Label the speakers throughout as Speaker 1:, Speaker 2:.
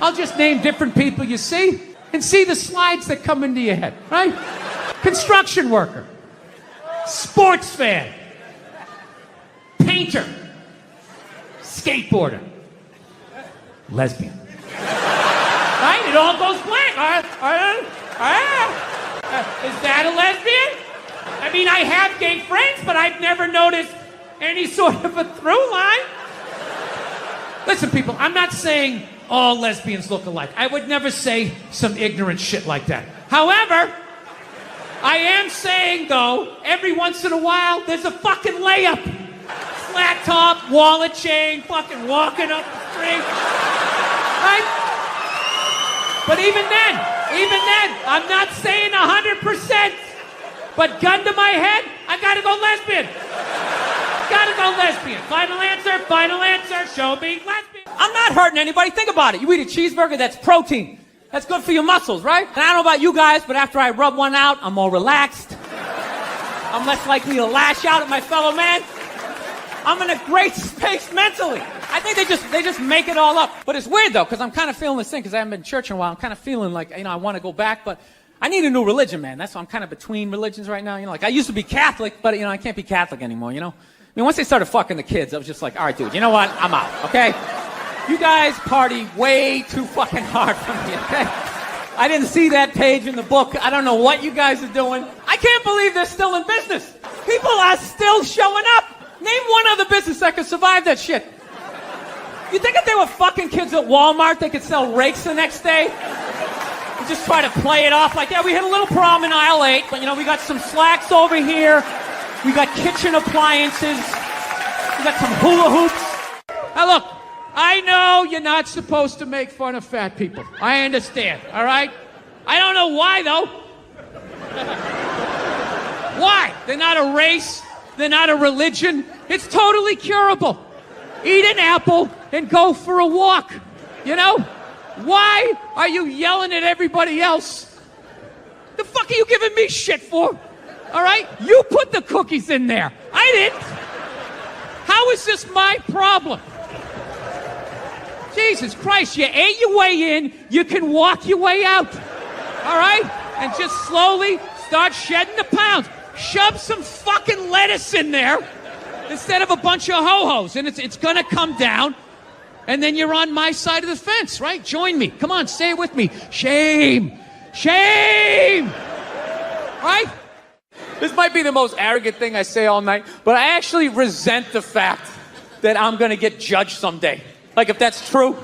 Speaker 1: I'll just name different people you see and see the slides that come into your head, right? Construction worker, sports fan, painter, skateboarder, lesbian. Right? It all goes blank. Is that a lesbian? I mean, I have gay friends, but I've never noticed any sort of a through line. Listen, people, I'm not saying all lesbians look alike. I would never say some ignorant shit like that. However, I am saying, though, every once in a while, there's a fucking layup. Flat top, wallet chain, fucking walking up the street. Right? But even then, I'm not saying 100%. But gun to my head, I gotta go lesbian. Gotta go lesbian. Final answer, show me lesbian. I'm not hurting anybody. Think about it. You eat a cheeseburger, that's protein. That's good for your muscles, right? And I don't know about you guys, but after I rub one out, I'm more relaxed. I'm less likely to lash out at my fellow man. I'm in a great space mentally. I think they just make it all up. But it's weird, though, because I'm kind of feeling this thing, because I haven't been to church in a while. I'm kind of feeling like, I want to go back, but I need a new religion, man. That's why I'm kind of between religions right now. Like, I used to be Catholic, but, I can't be Catholic anymore, I mean, once they started fucking the kids, I was just like, all right, dude, you know what? I'm out, okay? You guys party way too fucking hard for me, okay? I didn't see that page in the book. I don't know what you guys are doing. I can't believe they're still in business. People are still showing up. Name one other business that could survive that shit. You think if they were fucking kids at Walmart, they could sell rakes the next day? And just try to play it off like, yeah, we hit a little prom in aisle 8, but, we got some slacks over here. We got kitchen appliances. We got some hula hoops. Now, look, I know you're not supposed to make fun of fat people. I understand, all right? I don't know why, though. Why? They're not a race. They're not a religion. It's totally curable. Eat an apple and go for a walk. Why are you yelling at everybody else? The fuck are you giving me shit for? All right? You put the cookies in there. I didn't. How is this my problem? Jesus Christ, you ate your way in, you can walk your way out. All right? And just slowly start shedding the pounds. Shove some fucking lettuce in there instead of a bunch of ho-hos, and it's gonna come down, and then you're on my side of the fence, right? Join me. Come on, say it with me. Shame. Shame! Right? This might be the most arrogant thing I say all night, but I actually resent the fact that I'm gonna get judged someday. Like, if that's true,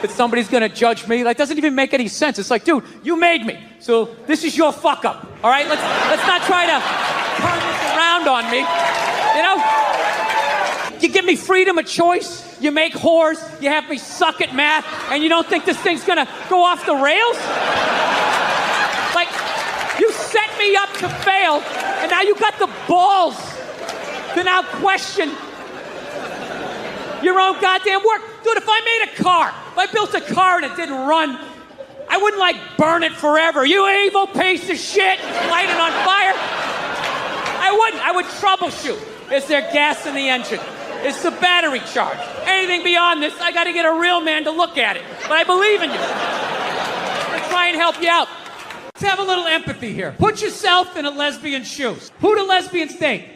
Speaker 1: that somebody's gonna judge me, that doesn't even make any sense. It's like, dude, you made me, so this is your fuck up, all right? Let's not try to turn this around on me, You give me freedom of choice, you make whores, you have me suck at math, and you don't think this thing's gonna go off the rails? Like, you set me up to fail, and now you got the balls to now question your own goddamn work. Dude, if I made a car, if I built a car and it didn't run, I wouldn't, burn it forever. You evil piece of shit, light it on fire. I wouldn't. I would troubleshoot. Is there gas in the engine? Is the battery charged? Anything beyond this, I got to get a real man to look at it. But I believe in you. Let's try and help you out. Let's have a little empathy here. Put yourself in a lesbian's shoes. Who do lesbians date?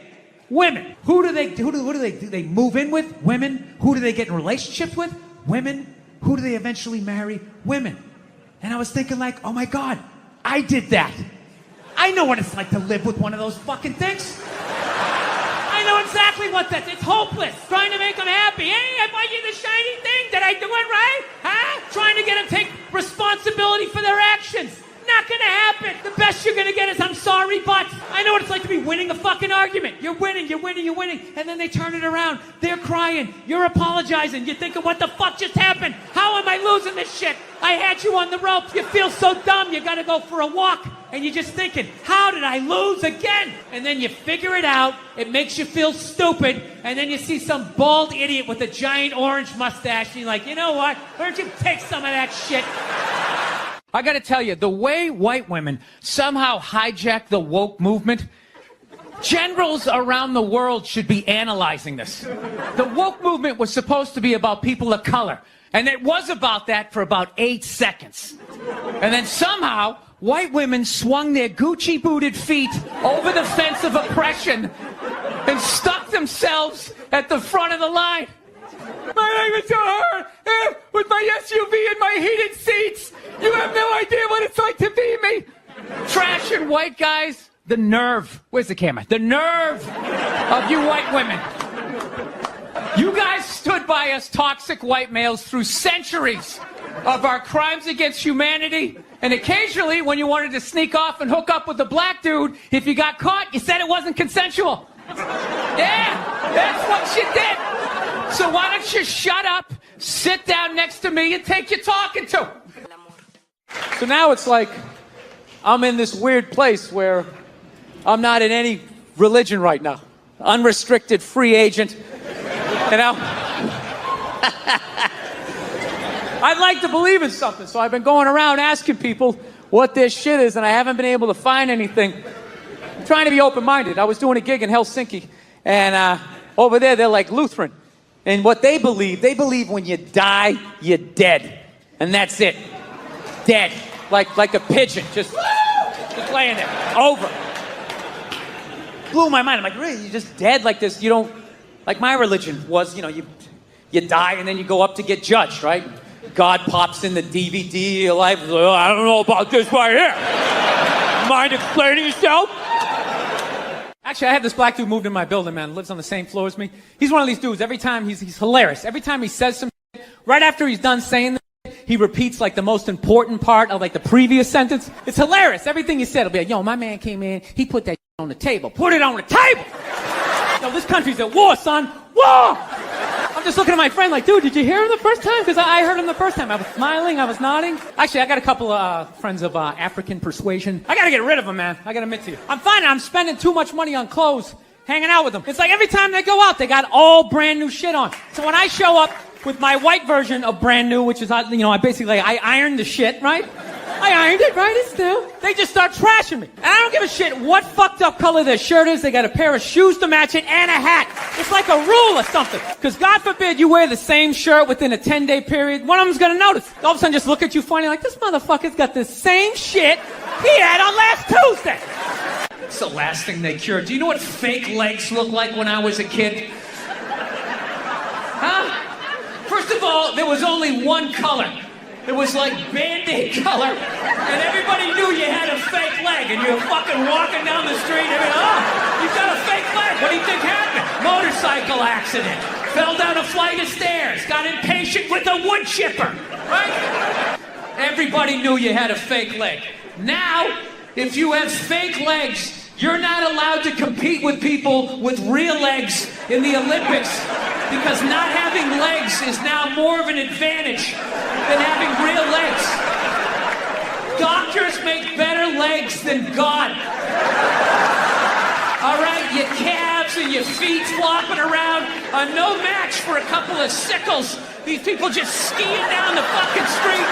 Speaker 1: Women. Who do they move in with? Women. Who do they get in relationships with? Women. Who do they eventually marry? Women. And I was thinking oh my God, I did that. I know what it's like to live with one of those fucking things. I know exactly what that's. It's hopeless. Trying to make them happy. Hey, I bought you the shiny thing. Did I do it right? Huh? Trying to get them to take responsibility for their actions. Not gonna happen. The best you're gonna get is I'm sorry, but I know what it's like to be winning a fucking argument. You're winning, and then they turn it around. They're crying. You're apologizing. You're thinking, what the fuck just happened? How am I losing this shit? I had you on the ropes. You feel so dumb. You gotta go for a walk. And you're just thinking, how did I lose again? And then you figure it out. It makes you feel stupid. And then you see some bald idiot with a giant orange mustache. And you're like, you know what? Why don't you take some of that shit? I gotta tell you, the way white women somehow hijack the woke movement, generals around the world should be analyzing this. The woke movement was supposed to be about people of color. And it was about that for about 8 seconds. And then somehow, white women swung their Gucci-booted feet over the fence of oppression and stuck themselves at the front of the line. My name is John, with my SUV and my heated seats. You have no idea what it's like to be me. Trash and white guys, the nerve. Where's the camera? The nerve of you white women. You guys stood by us toxic white males through centuries of our crimes against humanity. And occasionally, when you wanted to sneak off and hook up with a black dude, if you got caught, you said it wasn't consensual. Yeah, that's what you did. So why don't you shut up, sit down next to me, and take your talking to. So now it's like I'm in this weird place where I'm not in any religion right now. Unrestricted free agent. You know? I'd like to believe in something, so I've been going around asking people what this shit is, and I haven't been able to find anything. I'm trying to be open-minded. I was doing a gig in Helsinki, and over there, they're like Lutheran. And what they believe when you die, you're dead. And that's it. Dead. Like a pigeon, just laying there. Over. Blew my mind. I'm like, really? You're just dead like this? You don't... Like my religion was, you know, you die and then you go up to get judged, right? God pops in the DVD of your life. Like, oh, I don't know about this right here. Mind explaining yourself? Actually, I had this black dude moved in my building, man. Lives on the same floor as me. He's one of these dudes. Every time he's hilarious. Every time he says some shit, right after he's done saying this, he repeats like the most important part of like the previous sentence. It's hilarious. Everything he said will be like, yo, my man came in. He put that shit on the table. Put it on the table. Yo, this country's at war, son. War! I'm just looking at my friend like, dude, did you hear him the first time? Because I heard him the first time. I was smiling, I was nodding. Actually, I got a couple of friends of African persuasion. I got to get rid of them, man. I got to admit to you. I'm finding I'm spending too much money on clothes, hanging out with them. It's like every time they go out, they got all brand new shit on. So when I show up with my white version of brand new, which is, you know, I ironed the shit, right? I ironed it, right? It's new. They just start trashing me. And I don't give a shit what fucked up color their shirt is. They got a pair of shoes to match it and a hat. It's like a rule or something. Because God forbid you wear the same shirt within a 10-day period. One of them's going to notice. All of a sudden just look at you funny like, this motherfucker's got the same shit he had on last Tuesday. It's the last thing they cured. Do you know what fake legs looked like when I was a kid? Huh? First of all, there was only one color. It was like Band-Aid color, and everybody knew you had a fake leg, and you were fucking walking down the street, and oh, you've got a fake leg. What do you think happened? Motorcycle accident. Fell down a flight of stairs. Got impatient with a wood chipper. Right? Everybody knew you had a fake leg. Now, if you have fake legs, you're not allowed to compete with people with real legs in the Olympics because not having legs is now more of an advantage than having real legs. Doctors make better legs than God. All right, your calves and your feet flopping around are no match for a couple of sickles. These people just skiing down the fucking street.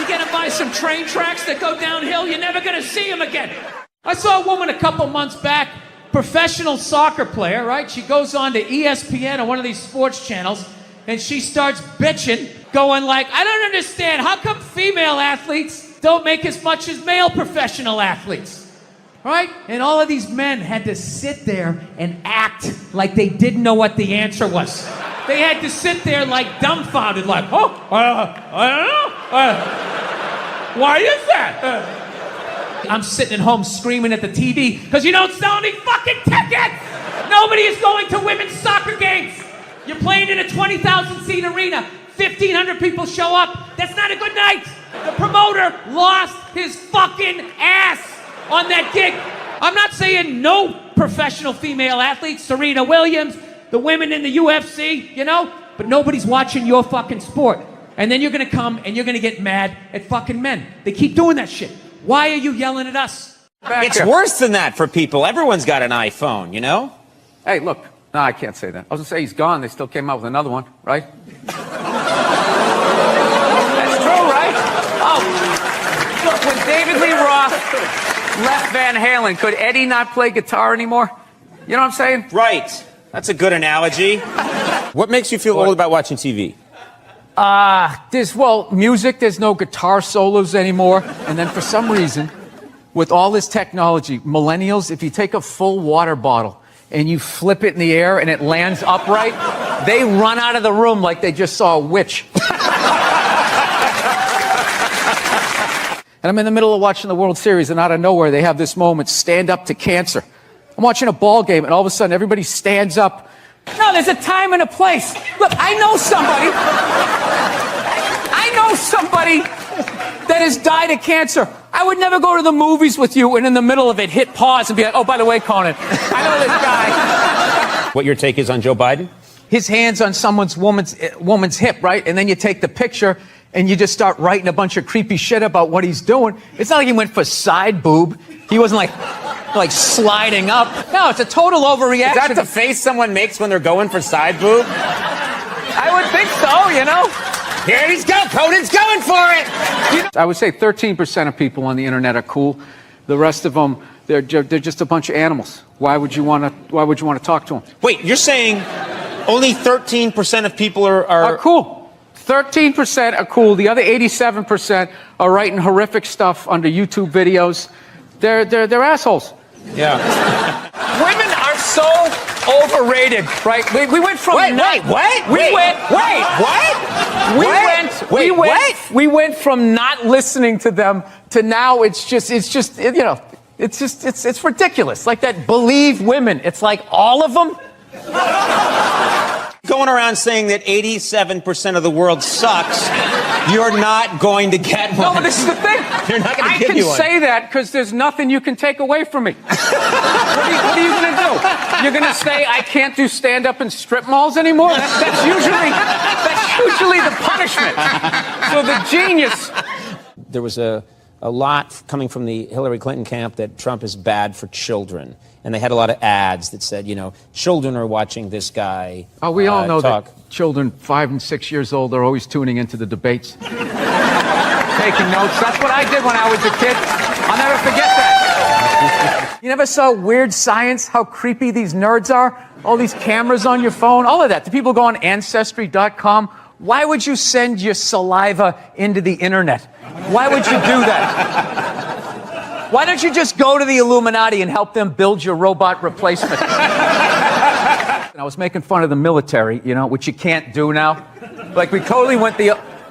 Speaker 1: You get them by some train tracks that go downhill, you're never gonna see them again. I saw a woman a couple months back, professional soccer player, right? She goes on to ESPN or one of these sports channels, and she starts bitching, going like, I don't understand, how come female athletes don't make as much as male professional athletes? Right? And all of these men had to sit there and act like they didn't know what the answer was. They had to sit there like dumbfounded, like, oh, I don't know. Why is that? I'm sitting at home screaming at the TV because you don't sell any fucking tickets! Nobody is going to women's soccer games! You're playing in a 20,000-seat arena. 1,500 people show up. That's not a good night! The promoter lost his fucking ass on that gig. I'm not saying no professional female athletes, Serena Williams, the women in the UFC, you know? But nobody's watching your fucking sport. And then you're gonna come and you're gonna get mad at fucking men. They keep doing that shit. Why are you yelling at us?
Speaker 2: It's worse than that for people. Everyone's got an iPhone, you know?
Speaker 3: Hey, look. No, I can't say that. I was going to say he's gone. They still came out with another one, right? That's true, right? Oh, look, when David Lee Roth left Van Halen, could Eddie not play guitar anymore? You know what I'm saying?
Speaker 2: Right. That's a good analogy. What makes you feel old about watching TV?
Speaker 3: Music, there's no guitar solos anymore. And then for some reason, with all this technology, millennials, if you take a full water bottle and you flip it in the air and it lands upright, they run out of the room like they just saw a witch. And I'm in the middle of watching the World Series, and out of nowhere, they have this moment, stand up to cancer. I'm watching a ball game, and all of a sudden, everybody stands up. No, there's a time and a place. Look, I know somebody that has died of cancer. I would never go to the movies with you and in the middle of it hit pause and be like, oh, by the way, Conan, I know this guy.
Speaker 2: What your take is on Joe Biden?
Speaker 3: His hand's on woman's hip, right? And then you take the picture and you just start writing a bunch of creepy shit about what he's doing. It's not like he went for side boob. He wasn't like sliding up. No, it's a total overreaction.
Speaker 2: Is that the face someone makes when they're going for side boob?
Speaker 3: I would think so, you know.
Speaker 2: Here he's go. Conan's going for it.
Speaker 3: I would say 13% of people on the internet are cool. The rest of them, they're just a bunch of animals. Why would you want to talk to them?
Speaker 2: Wait, you're saying only 13% of people are
Speaker 3: cool. 13% are cool. The other 87% are writing horrific stuff under YouTube videos. They're assholes.
Speaker 2: Yeah.
Speaker 3: Women are so overrated, right? We went from we went from not listening to them to now it's ridiculous. Like that believe women. It's like all of them.
Speaker 2: Going around saying that 87% of the world sucks, you're not going to get one.
Speaker 3: No, but this is the thing.
Speaker 2: You're not going to give you one.
Speaker 3: I can say that because there's nothing you can take away from me. What are you going to do? You're going to say I can't do stand-up in strip malls anymore? That's usually the punishment. So the genius.
Speaker 2: There was a lot coming from the Hillary Clinton camp that Trump is bad for children. And they had a lot of ads that said, children are watching this guy.
Speaker 3: Oh, we all know
Speaker 2: talk.
Speaker 3: That children 5 and 6 years old are always tuning into the debates. Taking notes. That's what I did when I was a kid. I'll never forget that. You never saw Weird Science, how creepy these nerds are? All these cameras on your phone, all of that. The people go on Ancestry.com. Why would you send your saliva into the internet? Why would you do that? Why don't you just go to the Illuminati and help them build your robot replacement? I was making fun of the military, which you can't do now. Like, we totally went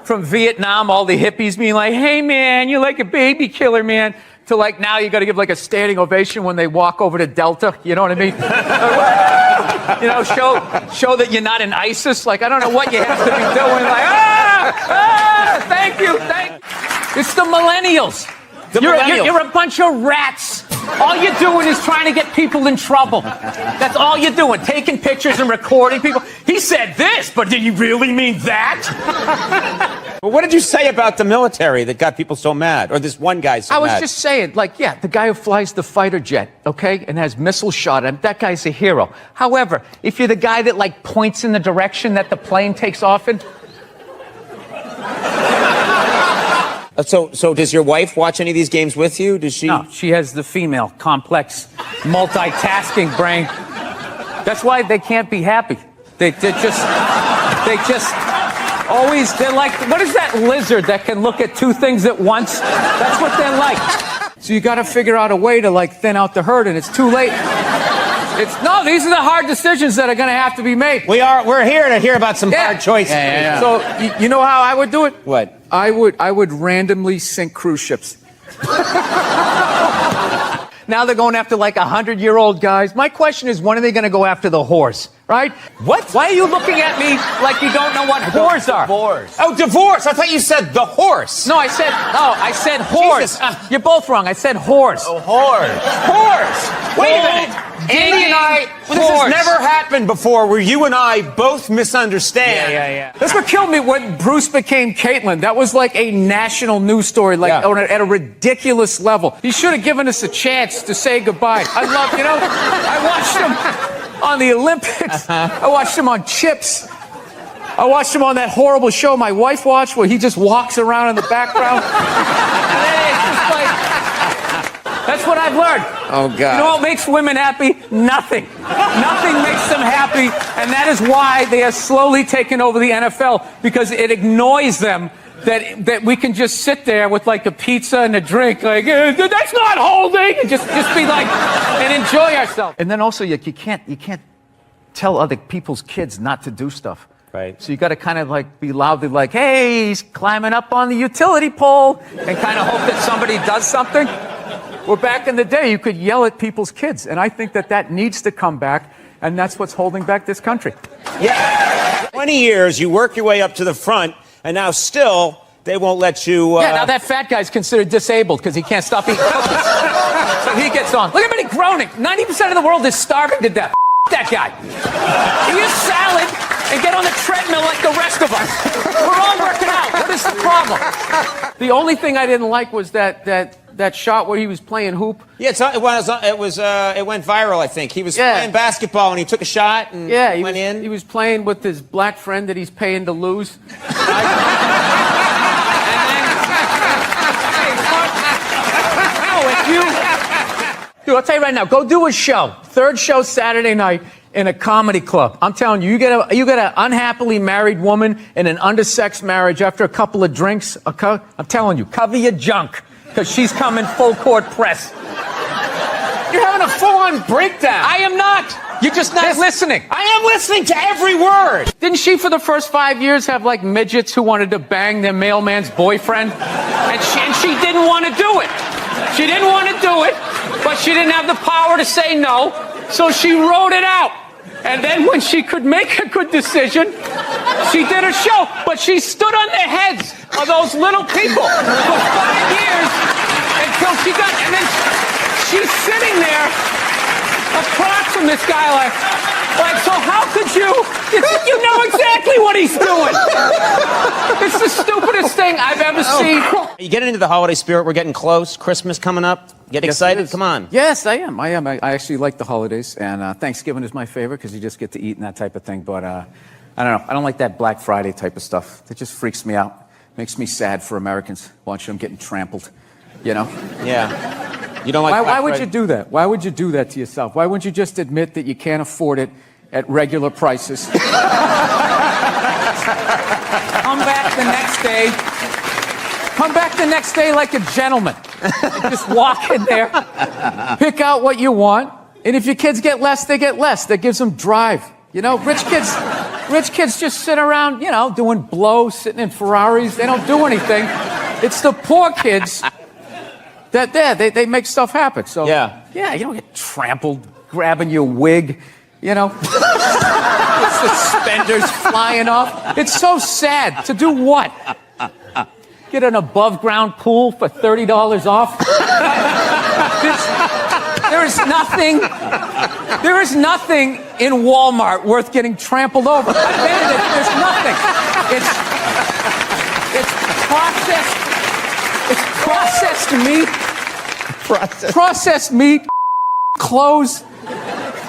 Speaker 3: from Vietnam, all the hippies being like, hey, man, you're like a baby killer, man, to like now you got to give like a standing ovation when they walk over to Delta. You know what I mean? Show that you're not in ISIS. Like, I don't know what you have to be doing. Like, thank you. It's the millennials. You're a bunch of rats. All you're doing is trying to get people in trouble. That's all you're doing, taking pictures and recording people. He said this, but did he really mean that?
Speaker 2: Well, what did you say about the military that got people so mad? Or this one guy so mad?
Speaker 3: I was just saying, the guy who flies the fighter jet, okay, and has missile shot at him, that guy's a hero. However, if you're the guy that, points in the direction that the plane takes off in...
Speaker 2: So does your wife watch any of these games with you? Does she?
Speaker 3: No, she has the female, complex, multitasking brain. That's why they can't be happy. They just always, they're like, what is that lizard that can look at two things at once? That's what they're like. So you got to figure out a way to thin out the herd, and it's too late. These are the hard decisions that are going to have to be made.
Speaker 2: We're here to hear about some hard choices.
Speaker 3: Yeah. So you know how I would do it?
Speaker 2: What?
Speaker 3: I would randomly sink cruise ships. Now they're going after 100-year-old guys. My question is, when are they going to go after the whores? Right?
Speaker 2: What?
Speaker 3: Why are you looking at me like you don't know what whores are?
Speaker 2: Divorce. Oh, divorce. I thought you said the horse.
Speaker 3: No, I said whores. You're both wrong. I said whores.
Speaker 2: Oh, whores. Whores. Wait a minute. Andy and I, this has never happened before where you and I both misunderstand.
Speaker 3: Yeah. That's what killed me when Bruce became Caitlyn. That was like a national news story, at a ridiculous level. He should have given us a chance to say goodbye. I watched him on the Olympics. I watched him on Chips. I watched him on that horrible show my wife watched where he just walks around in the background. And then it's just That's what I've learned.
Speaker 2: Oh, God.
Speaker 3: You know what makes women happy? Nothing. Nothing makes them happy, and that is why they are slowly taking over the NFL, because it annoys them that we can just sit there with like a pizza and a drink, like, that's not holding, and just be like, and enjoy ourselves. And then also, you can't tell other people's kids not to do stuff.
Speaker 2: Right.
Speaker 3: So you got to kind of like be loudly like, hey, he's climbing up on the utility pole, and kind of hope that somebody does something. Well, back in the day, you could yell at people's kids, and I think that needs to come back, and that's what's holding back this country.
Speaker 2: Yeah. 20 years, you work your way up to the front, and now still they won't let you.
Speaker 3: Yeah, now that fat guy's considered disabled because he can't stop eating cookies. So he gets on. Look at him groaning. 90% of the world is starving to death. That guy. Eat a salad and get on the treadmill like the rest of us. We're all working out. What is the problem? The only thing I didn't like was that shot where he was playing hoop.
Speaker 2: Yeah, it went viral, I think. He was playing basketball and he took a shot and went in.
Speaker 3: He was playing with his black friend that he's paying to lose. Dude, I'll tell you right now, go do a show. Third show Saturday night in a comedy club. I'm telling you, you get an unhappily married woman in an undersexed marriage after a couple of drinks. I'm telling you, cover your junk, because she's coming full court press. You're having a full-on breakdown.
Speaker 2: I am not. You're just not listening. I am listening to every word.
Speaker 3: Didn't she, for the first 5 years, have like midgets who wanted to bang their mailman's boyfriend? And she didn't want to do it. She didn't want to do it, but she didn't have the power to say no, so she wrote it out. And then when she could make a good decision, she did a show. But she stood on the heads of those little people for 5 years until she got... And then she's sitting there across from this guy like, so how could you... You know exactly what he's doing. It's the stupidest thing I've ever seen.
Speaker 2: Are you getting into the holiday spirit? We're getting close. Christmas coming up. Get excited? Come on.
Speaker 3: Yes, I am. I actually like the holidays, and Thanksgiving is my favorite because you just get to eat and that type of thing. But I don't know. I don't like that Black Friday type of stuff. It just freaks me out. Makes me sad for Americans watching them getting trampled. You know?
Speaker 2: Yeah. You don't like.
Speaker 3: Why would you do that? Why would you do that to yourself? Why wouldn't you just admit that you can't afford it at regular prices? Come back the next day. Come back the next day like a gentleman. Just walk in there, pick out what you want, and if your kids get less, they get less. That gives them drive. You know, rich kids just sit around, you know, doing blow, sitting in Ferraris. They don't do anything. It's the poor kids that they make stuff happen. So yeah, you don't get trampled, grabbing your wig, you know, suspenders flying off. It's so sad. To do what? Get an above-ground pool for $30 off? There is nothing in Walmart worth getting trampled over. There's nothing. It's processed meat. Processed meat, clothes,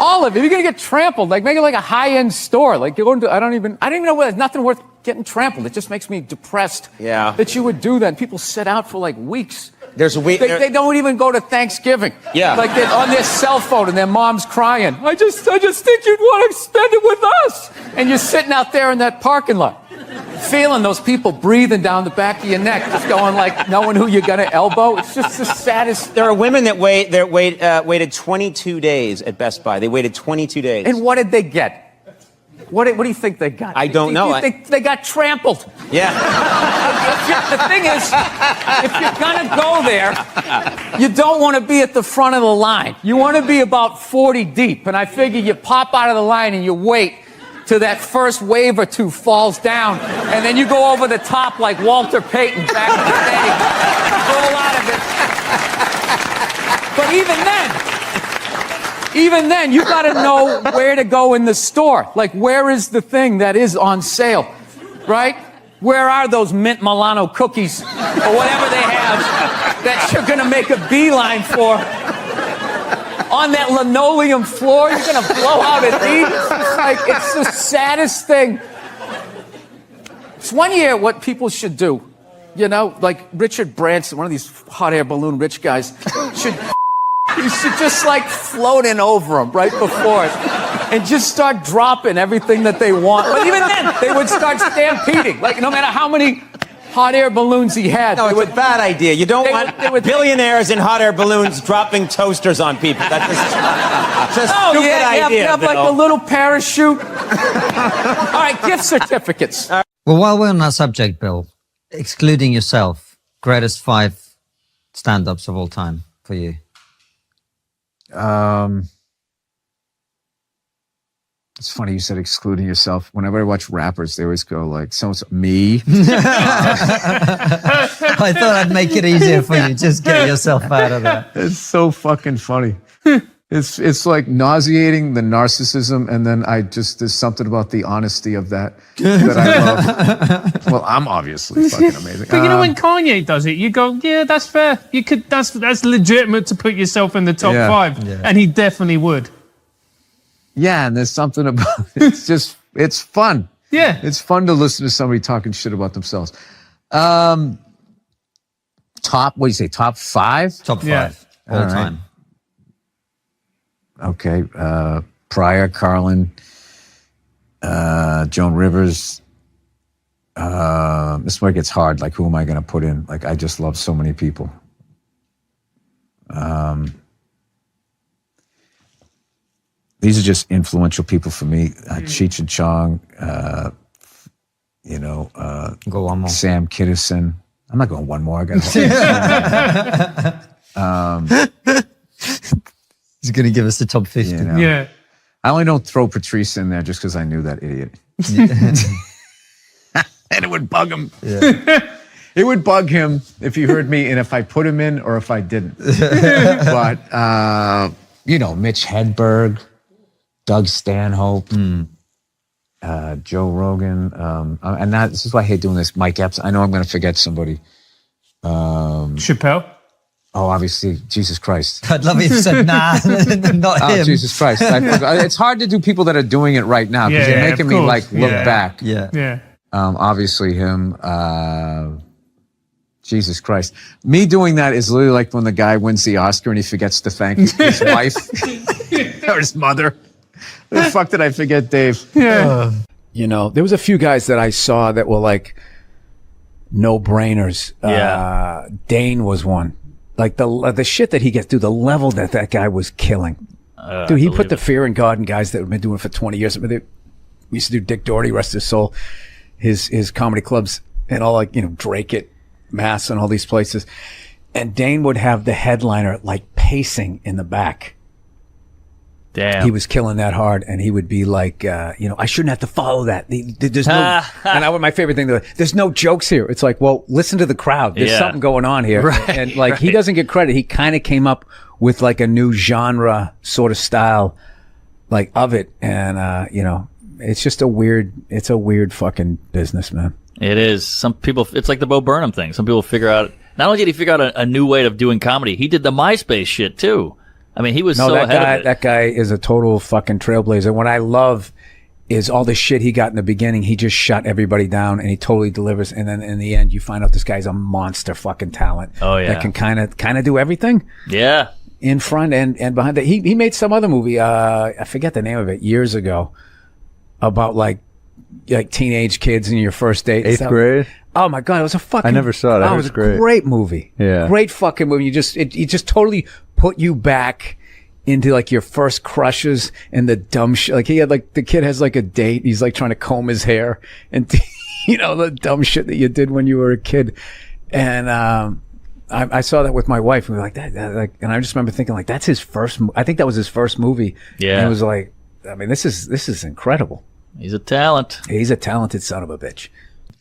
Speaker 3: all of it. You're gonna get trampled. Like, make it like a high-end store. Like, you're going to, I don't even know where. There's nothing worth getting trampled. It just makes me depressed.
Speaker 2: Yeah.
Speaker 3: That you would do that. And people sit out for like weeks.
Speaker 2: There's a week.
Speaker 3: They don't even go to Thanksgiving.
Speaker 2: Yeah.
Speaker 3: Like, they're on their cell phone and their mom's crying. I just think you'd want to spend it with us. And you're sitting out there in that parking lot, feeling those people breathing down the back of your neck, just going like, knowing who you're gonna elbow. It's just the saddest.
Speaker 2: There are women that waited 22 days at Best Buy. They waited 22 days.
Speaker 3: And what did they get? What do you think they got?
Speaker 2: I don't know.
Speaker 3: You think they got trampled?
Speaker 2: Yeah.
Speaker 3: The thing is, if you're gonna go there, you don't want to be at the front of the line. You want to be about 40 deep. And I figure you pop out of the line and you wait till that first wave or two falls down, and then you go over the top like Walter Payton back in the day. Roll out of it. But even then, you got to know where to go in the store. Like, where is the thing that is on sale, right? Where are those mint Milano cookies or whatever they have that you're going to make a beeline for? On that linoleum floor, you're going to blow out a lead. It's the saddest thing. It's one year what people should do. You know, like Richard Branson, one of these hot air balloon rich guys, should You should just like float in over them right before it and just start dropping everything that they want. But even then, they would start stampeding. Like, no matter how many hot air balloons he had.
Speaker 2: No, it's a bad idea. You don't want billionaires in hot air balloons dropping toasters on people. That's just a stupid idea.
Speaker 3: You have like a little parachute. All right, gift certificates.
Speaker 4: Well, while we're on that subject, Bill, excluding yourself, greatest 5 stand-ups of all time for you?
Speaker 3: It's funny you said excluding yourself. Whenever I watch rappers, they always go like, "So-and-so, me."
Speaker 4: I thought I'd make it easier for you. Just get yourself out of that.
Speaker 3: It's so fucking funny. It's like nauseating, the narcissism, and then there's something about the honesty of that I love. Well, I'm obviously fucking amazing.
Speaker 1: But you know when Kanye does it, you go, yeah, that's fair. You could, that's legitimate to put yourself in the top 5, and he definitely would.
Speaker 3: Yeah, and there's something about it's fun.
Speaker 1: Yeah.
Speaker 3: It's fun to listen to somebody talking shit about themselves. Top 5?
Speaker 4: Top 5 all
Speaker 3: right.
Speaker 4: time.
Speaker 3: Okay. Pryor, Carlin, Joan Rivers. This is where it gets hard. Like, who am I going to put in? Like, I just love so many people. These are just influential people for me. Cheech and Chong,
Speaker 4: Go one more.
Speaker 3: Sam Kinison. I'm not going one more. I got
Speaker 4: He's going to give us the top 50.
Speaker 3: you know.
Speaker 1: Yeah.
Speaker 3: I only don't throw Patrice in there just because I knew that idiot. And it would bug him.
Speaker 4: Yeah.
Speaker 3: It would bug him if he heard me and if I put him in or if I didn't. But, Mitch Hedberg, Doug Stanhope, Joe Rogan. And this is why I hate doing this. Mike Epps. I know I'm going to forget somebody.
Speaker 1: Chappelle?
Speaker 3: Oh, obviously, Jesus Christ.
Speaker 4: I'd love if you said, nah, not him.
Speaker 3: Jesus Christ. It's hard to do people that are doing it right now because you're making me look back.
Speaker 4: Yeah.
Speaker 3: Obviously him. Jesus Christ. Me doing that is literally like when the guy wins the Oscar and he forgets to thank his wife or his mother. The fuck did I forget, Dave?
Speaker 1: Yeah.
Speaker 3: There was a few guys that I saw that were like no-brainers.
Speaker 5: Yeah.
Speaker 3: Dane was one. Like the shit that he gets through, the level that guy was killing. Dude, he put the fear in God in guys that have been doing it for 20 years. We used to do Dick Doherty, rest his soul, his comedy clubs and all, like, Drake at Mass and all these places. And Dane would have the headliner like pacing in the back.
Speaker 5: Damn.
Speaker 3: He was killing that hard, and he would be like, I shouldn't have to follow that. There's no, and my favorite thing, there's no jokes here. It's like, well, listen to the crowd. There's something going on here.
Speaker 5: Right,
Speaker 3: and like, he doesn't get credit. He kind of came up with like a new genre sort of style, like of it. And, it's just it's a weird fucking business, man.
Speaker 5: It is. Some people, it's like the Bo Burnham thing. Some people figure out, not only did he figure out a new way of doing comedy, he did the MySpace shit too. I mean, he was so ahead of it.
Speaker 3: That guy is a total fucking trailblazer. What I love is all the shit he got in the beginning. He just shut everybody down and he totally delivers. And then in the end, you find out this guy's a monster fucking talent.
Speaker 5: Oh, yeah.
Speaker 3: That can kind of do everything.
Speaker 5: Yeah.
Speaker 3: In front and behind that. He made some other movie, I forget the name of it, years ago, about like teenage kids and your first date.
Speaker 6: 8th grade?
Speaker 3: Oh my God, it was a fucking...
Speaker 6: I never saw it.
Speaker 3: It was a great movie.
Speaker 6: Yeah.
Speaker 3: Great fucking movie. It just totally put you back into like your first crushes and the dumb shit. Like he had like, the kid has like a date. He's like trying to comb his hair and the dumb shit that you did when you were a kid. And, I saw that with my wife and we were like and I just remember thinking like, that's his first, I think that was his first movie.
Speaker 5: Yeah.
Speaker 3: And it was like, I mean, this is incredible.
Speaker 5: He's a talent.
Speaker 3: He's a talented son of a bitch.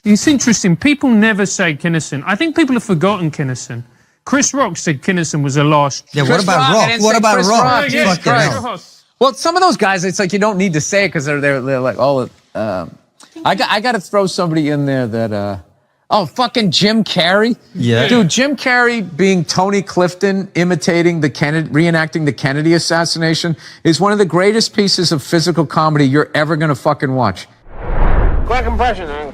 Speaker 1: It's interesting. People never say Kinison. I think people have forgotten Kinison. Chris Rock said Kinison was the last.
Speaker 4: Yeah, what
Speaker 3: Chris
Speaker 4: about
Speaker 3: Rock? I
Speaker 4: Rock?
Speaker 3: didn't
Speaker 4: What
Speaker 3: say
Speaker 4: about
Speaker 3: Chris
Speaker 4: Rock?
Speaker 3: Rock.
Speaker 1: Yes,
Speaker 4: Fucking
Speaker 1: Chris
Speaker 4: hell.
Speaker 1: Rock.
Speaker 3: Well, some of those guys, it's like you don't need to say it because they're like all. I got to throw somebody in there that. Fucking Jim Carrey.
Speaker 4: Yeah.
Speaker 3: Dude, Jim Carrey being Tony Clifton, imitating reenacting the Kennedy assassination is one of the greatest pieces of physical comedy you're ever gonna fucking watch.
Speaker 7: Quick impression,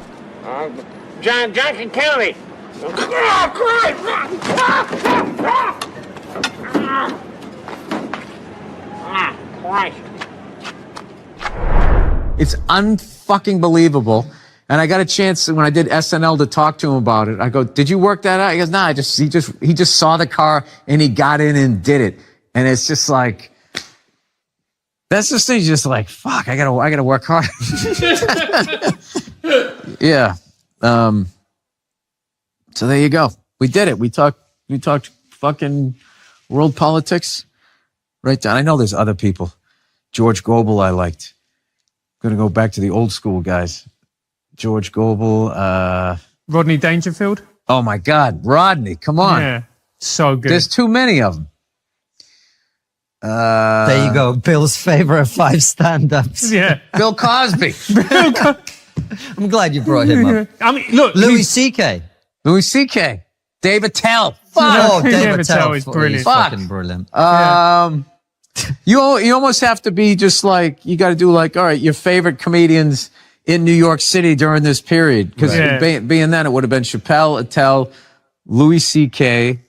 Speaker 7: John Kennedy. Christ.
Speaker 3: It's unfucking believable. And I got a chance when I did SNL to talk to him about it. I go, "Did you work that out?" He goes, "Nah, he just saw the car and he got in and did it." And it's just like, that's just thing. Just like, fuck, I gotta work hard. Yeah. So there you go. We did it. We talked fucking world politics right down. I know there's other people. George Gobel I liked. Gonna go back to the old school guys. George Gobel.
Speaker 6: Rodney Dangerfield.
Speaker 3: Oh my God, Rodney! Come on.
Speaker 6: Yeah, so good.
Speaker 3: There's too many of them.
Speaker 4: There you go. Bill's favorite 5 stand-ups.
Speaker 6: Yeah.
Speaker 3: Bill Cosby.
Speaker 4: I'm glad you brought him up.
Speaker 6: I mean, look,
Speaker 4: Louis C.K.
Speaker 3: Louis C.K. David Attell.
Speaker 4: Oh,
Speaker 6: David
Speaker 4: David
Speaker 6: Attell
Speaker 4: Attell
Speaker 6: is brilliant.
Speaker 4: He's fucking brilliant.
Speaker 3: You almost have to be just like, you got to do like, all right, your favorite comedians in New York City during this period. Because being that, it would have been Chappelle, Attell, Louis C.K.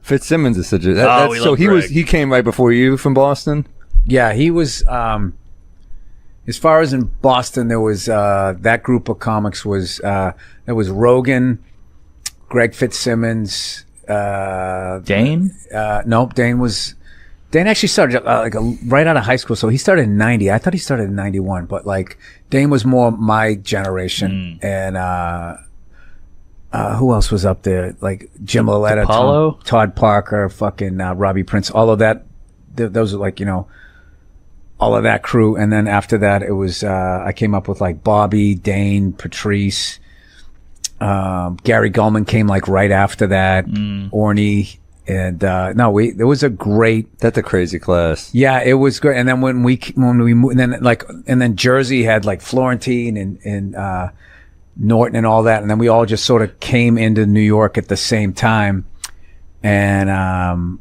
Speaker 8: Fitzsimmons is such a... so he came right before you from Boston?
Speaker 3: Yeah, he was... as far as in Boston, there was that group of comics was... there was Rogan, Greg Fitzsimmons...
Speaker 5: Dane?
Speaker 3: Nope, Dane actually started right out of high school, so he started in 90. I thought he started in 91, but like Dane was more my generation. And who else was up there? Like Jim Loletta, Todd Parker, fucking Robbie Prince, all of that. Those are like, all of that crew. And then after that, it was I came up with like Bobby, Dane, Patrice, Gary Gulman came like right after that, Orny. And there was a great.
Speaker 8: That's a crazy class.
Speaker 3: Yeah, it was great. And then when we moved, and then Jersey had like Florentine and Norton and all that, and then we all just sort of came into New York at the same time, and and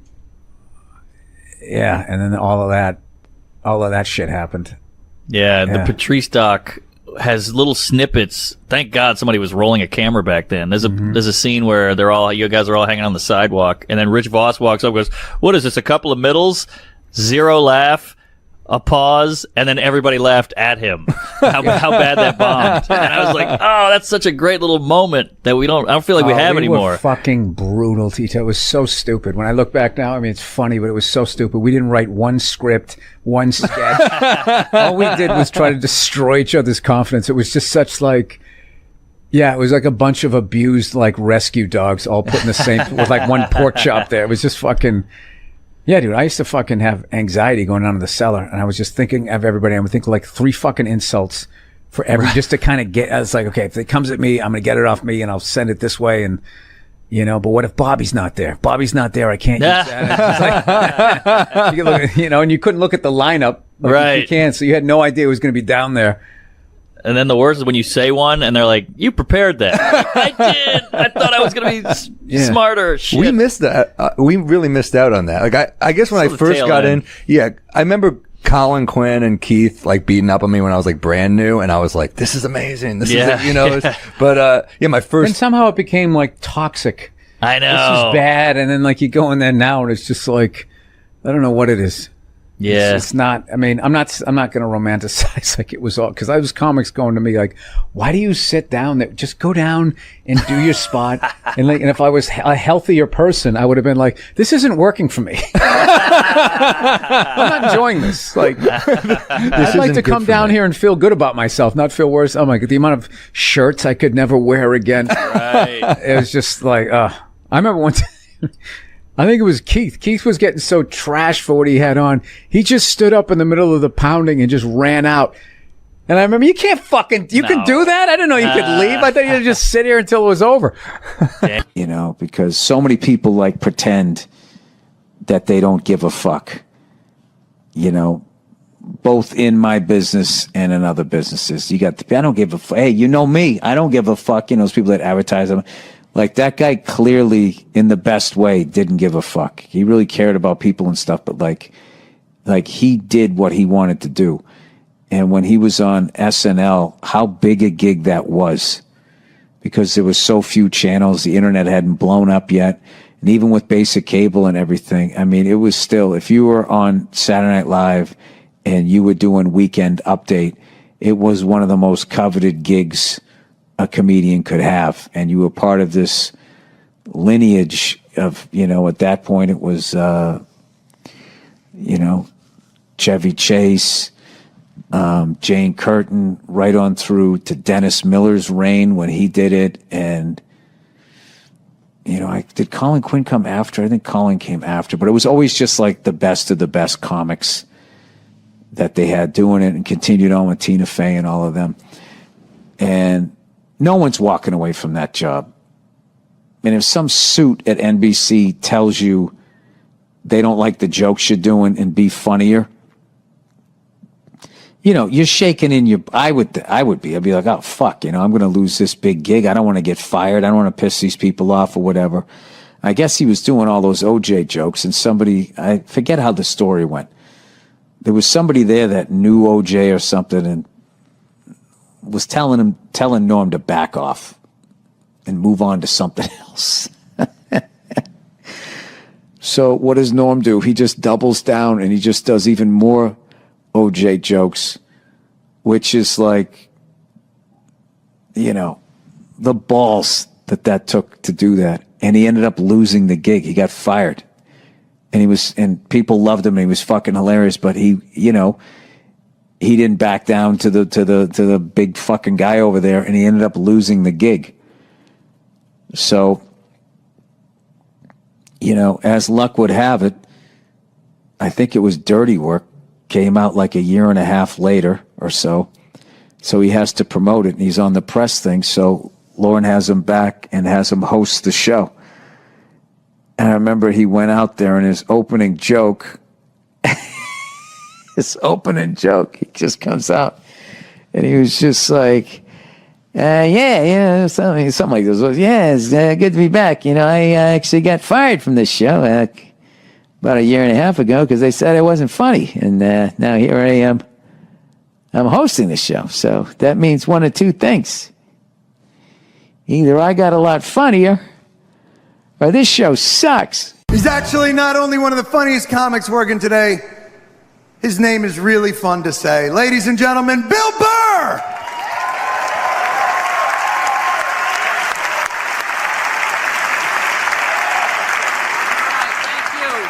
Speaker 3: then all of that shit happened.
Speaker 5: Yeah, the Patrice doc has little snippets. Thank God somebody was rolling a camera back then. There's a scene where you guys are all hanging on the sidewalk, and then Rich Voss walks up and goes, "What is this, a couple of middles? 0 laugh, a pause," and then everybody laughed at him. How bad that bombed. And I was like, oh, that's such a great little moment that I don't feel like we have anymore.
Speaker 3: Were fucking brutal, Tito. It was so stupid. When I look back now, I mean, it's funny, but it was so stupid. We didn't write one script, one sketch. All we did was try to destroy each other's confidence. It was just such like, it was like a bunch of abused like rescue dogs all put in the same, with like one pork chop there. It was just fucking, yeah, dude, I used to fucking have anxiety going down to the cellar, and I was just thinking of everybody. I would think like 3 fucking insults for just to kind of get, I was like, okay, if it comes at me, I'm going to get it off me and I'll send it this way. And, but what if Bobby's not there? Bobby's not there. I can't use that. Like, you look, and you couldn't look at the lineup. Like,
Speaker 5: right.
Speaker 3: You can't. So you had no idea it was going to be down there.
Speaker 5: And then the worst is when you say one and they're like, "You prepared that." I did. I thought I was going to be smarter. Shit.
Speaker 8: We missed that. We really missed out on that. Like I guess when I first got in, I remember Colin Quinn and Keith like beating up on me when I was like brand new, and I was like, "This is amazing. This is it," But my first.
Speaker 3: And somehow it became like toxic.
Speaker 5: I know.
Speaker 3: This is bad. And then like you go in there now, and it's just like, I don't know what it is.
Speaker 5: Yeah.
Speaker 3: It's not, I mean, I'm not going to romanticize like it was all, because I was comics going to me like, why do you sit down there? Just go down and do your spot. And if I was a healthier person, I would have been like, this isn't working for me. I'm not enjoying this. Like, I'd like to come down here and feel good about myself, not feel worse. Oh my God, the amount of shirts I could never wear again.
Speaker 5: Right.
Speaker 3: It was just like, I remember one time, I think it was Keith. Keith was getting so trashed for what he had on. He just stood up in the middle of the pounding and just ran out. And I remember, you can do that? I didn't know you could leave. I thought you'd just sit here until it was over. Because so many people like pretend that they don't give a fuck. Both in my business and in other businesses. I don't give a fuck. Hey, you know me. I don't give a fuck. Those people that advertise them. Like, that guy clearly, in the best way, didn't give a fuck. He really cared about people and stuff, but like he did what he wanted to do. And when he was on SNL, how big a gig that was. Because there was so few channels, the internet hadn't blown up yet. And even with basic cable and everything, I mean, it was still, if you were on Saturday Night Live
Speaker 9: and you were doing Weekend Update, it was one of the most coveted gigs a comedian could have. And you were part of this lineage of, at that point it was, Chevy Chase, Jane Curtin, right on through to Dennis Miller's reign when he did it. And, did Colin Quinn come after? I think Colin came after, but it was always just like the best of the best comics that they had doing it, and continued on with Tina Fey and all of them. And no one's walking away from that job. And if some suit at NBC tells you they don't like the jokes you're doing and be funnier, you're shaking in your, I'd be like, oh, fuck, I'm going to lose this big gig. I don't want to get fired. I don't want to piss these people off or whatever. I guess he was doing all those OJ jokes, and somebody, I forget how the story went. There was somebody there that knew OJ or something and was telling Norm to back off and move on to something else. So what does Norm do? He just doubles down and he just does even more OJ jokes, which is like, the balls that took to do that. And he ended up losing the gig. He got fired. And people loved him and he was fucking hilarious, but he didn't back down to the big fucking guy over there, and he ended up losing the gig. So, as luck would have it, I think it was Dirty Work came out like a year and a half later or so. So he has to promote it, and he's on the press thing. So Lauren has him back and has him host the show. And I remember he went out there, and his opening joke, he just comes out. And he was just like, something like this. Yeah, it's good to be back. I actually got fired from this show about a year and a half ago because they said I wasn't funny. And now here I am. I'm hosting the show. So that means one of two things. Either I got a lot funnier, or this show sucks.
Speaker 10: He's actually not only one of the funniest comics working today, his name is really fun to say. Ladies and gentlemen, Bill Burr!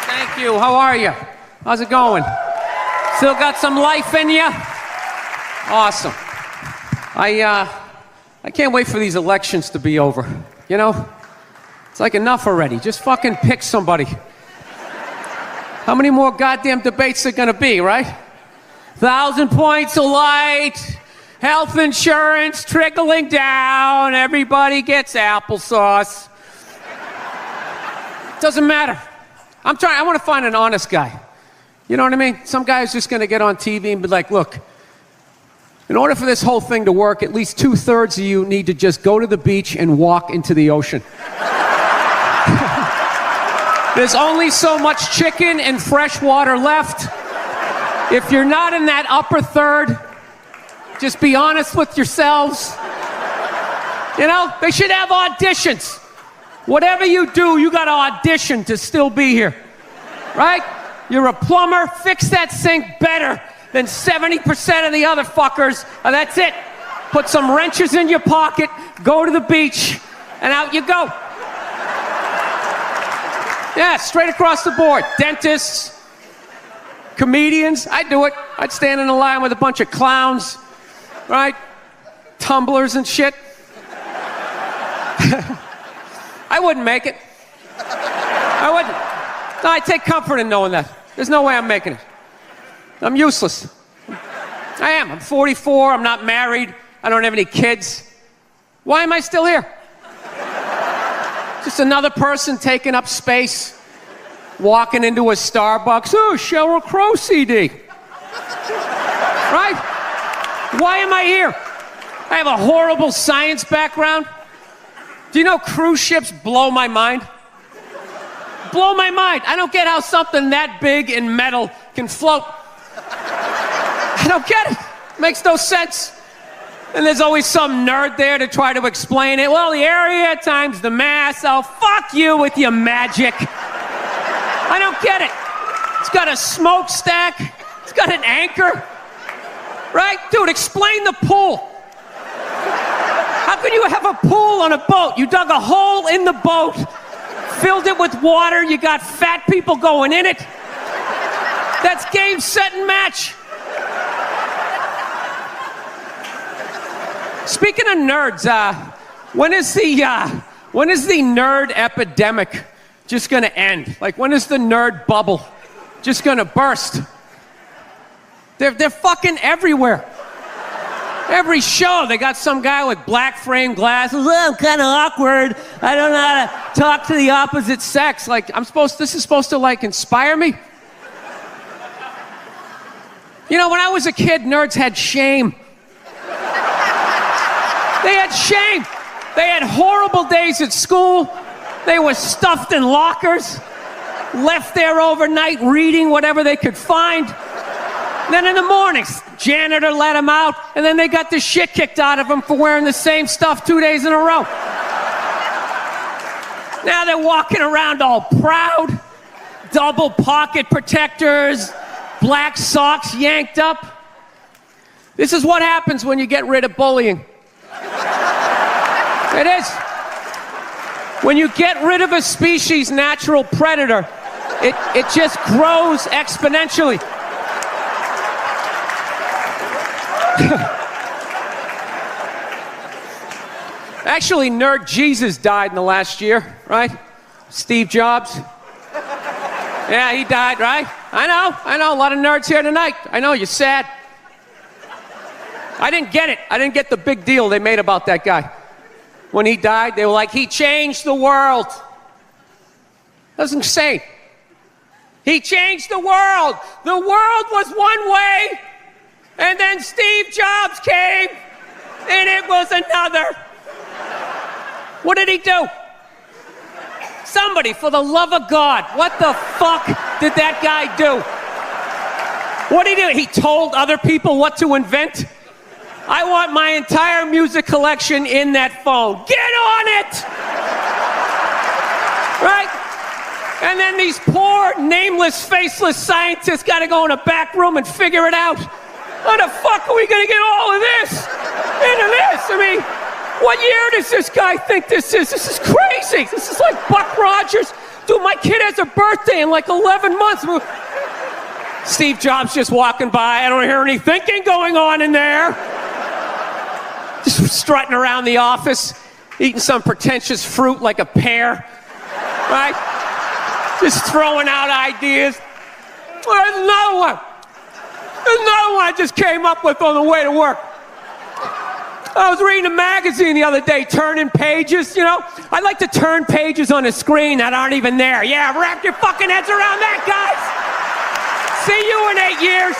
Speaker 11: Thank you. How are you? How's it going? Still got some life in you? Awesome. I can't wait for these elections to be over. It's like enough already. Just fucking pick somebody. How many more goddamn debates are gonna be, right? 1,000 points of light, health insurance trickling down, everybody gets applesauce. Doesn't matter. I want to find an honest guy. You know what I mean? Some guy is just gonna get on TV and be like, look, in order for this whole thing to work, at least 2/3 of you need to just go to the beach and walk into the ocean. There's only so much chicken and fresh water left. If you're not in that upper third, just be honest with yourselves. They should have auditions. Whatever you do, you got to audition to still be here. Right? You're a plumber, fix that sink better than 70% of the other fuckers. That's it. Put some wrenches in your pocket, go to the beach, and out you go. Yeah, straight across the board. Dentists, comedians, I'd do it. I'd stand in a line with a bunch of clowns, right? Tumblers and shit. I wouldn't make it. I wouldn't. No, I take comfort in knowing that. There's no way I'm making it. I'm useless. I am. I'm 44. I'm not married. I don't have any kids. Why am I still here? Just another person taking up space, walking into a Starbucks. Oh, Sheryl Crow CD. Right? Why am I here? I have a horrible science background. Do you know cruise ships blow my mind? Blow my mind. I don't get how something that big and metal can float. I don't get it. Makes no sense. And there's always some nerd there to try to explain it. Well, the area times the mass. Oh, fuck you with your magic. I don't get it. It's got a smokestack. It's got an anchor. Right? Dude, explain the pool. How can you have a pool on a boat? You dug a hole in the boat, filled it with water, you got fat people going in it. That's game, set, and match. Speaking of nerds, when is the nerd epidemic just gonna end? Like, when is the nerd bubble just gonna burst? They're fucking everywhere. Every show, they got some guy with black frame glasses. Oh, I'm kind of awkward. I don't know how to talk to the opposite sex. Like, this is supposed to, like, inspire me? You know, when I was a kid, nerds had shame. They had shame. They had horrible days at school. They were stuffed in lockers, left there overnight reading whatever they could find. Then in the mornings, janitor let them out, and then they got the shit kicked out of them for wearing the same stuff 2 days in a row. Now they're walking around all proud, double pocket protectors, black socks yanked up. This is what happens when you get rid of bullying. It is. When you get rid of a species' natural predator, it just grows exponentially. Actually, Nerd Jesus died in the last year, right? Steve Jobs. Yeah, he died, right? I know, a lot of nerds here tonight. I know, you're sad. I didn't get it. I didn't get the big deal they made about that guy. When he died, they were like, he changed the world. That was insane. He changed the world. The world was one way, and then Steve Jobs came, and it was another. What did he do? Somebody, for the love of God, what the fuck did that guy do? What did he do? He told other people what to invent? I want my entire music collection in that phone. Get on it! Right? And then these poor, nameless, faceless scientists got to go in a back room and figure it out. How the fuck are we going to get all of this into this? I mean, what year does this guy think this is? This is crazy. This is like Buck Rogers. Dude, my kid has a birthday in like 11 months. Steve Jobs just walking by. I don't hear any thinking going on in there. Just strutting around the office, eating some pretentious fruit like a pear. Right? Just throwing out ideas. There's another one. There's another one I just came up with on the way to work. I was reading a magazine the other day, turning pages, you know? I like to turn pages on a screen that aren't even there. Yeah, wrap your fucking heads around that, guys. See you in 8 years.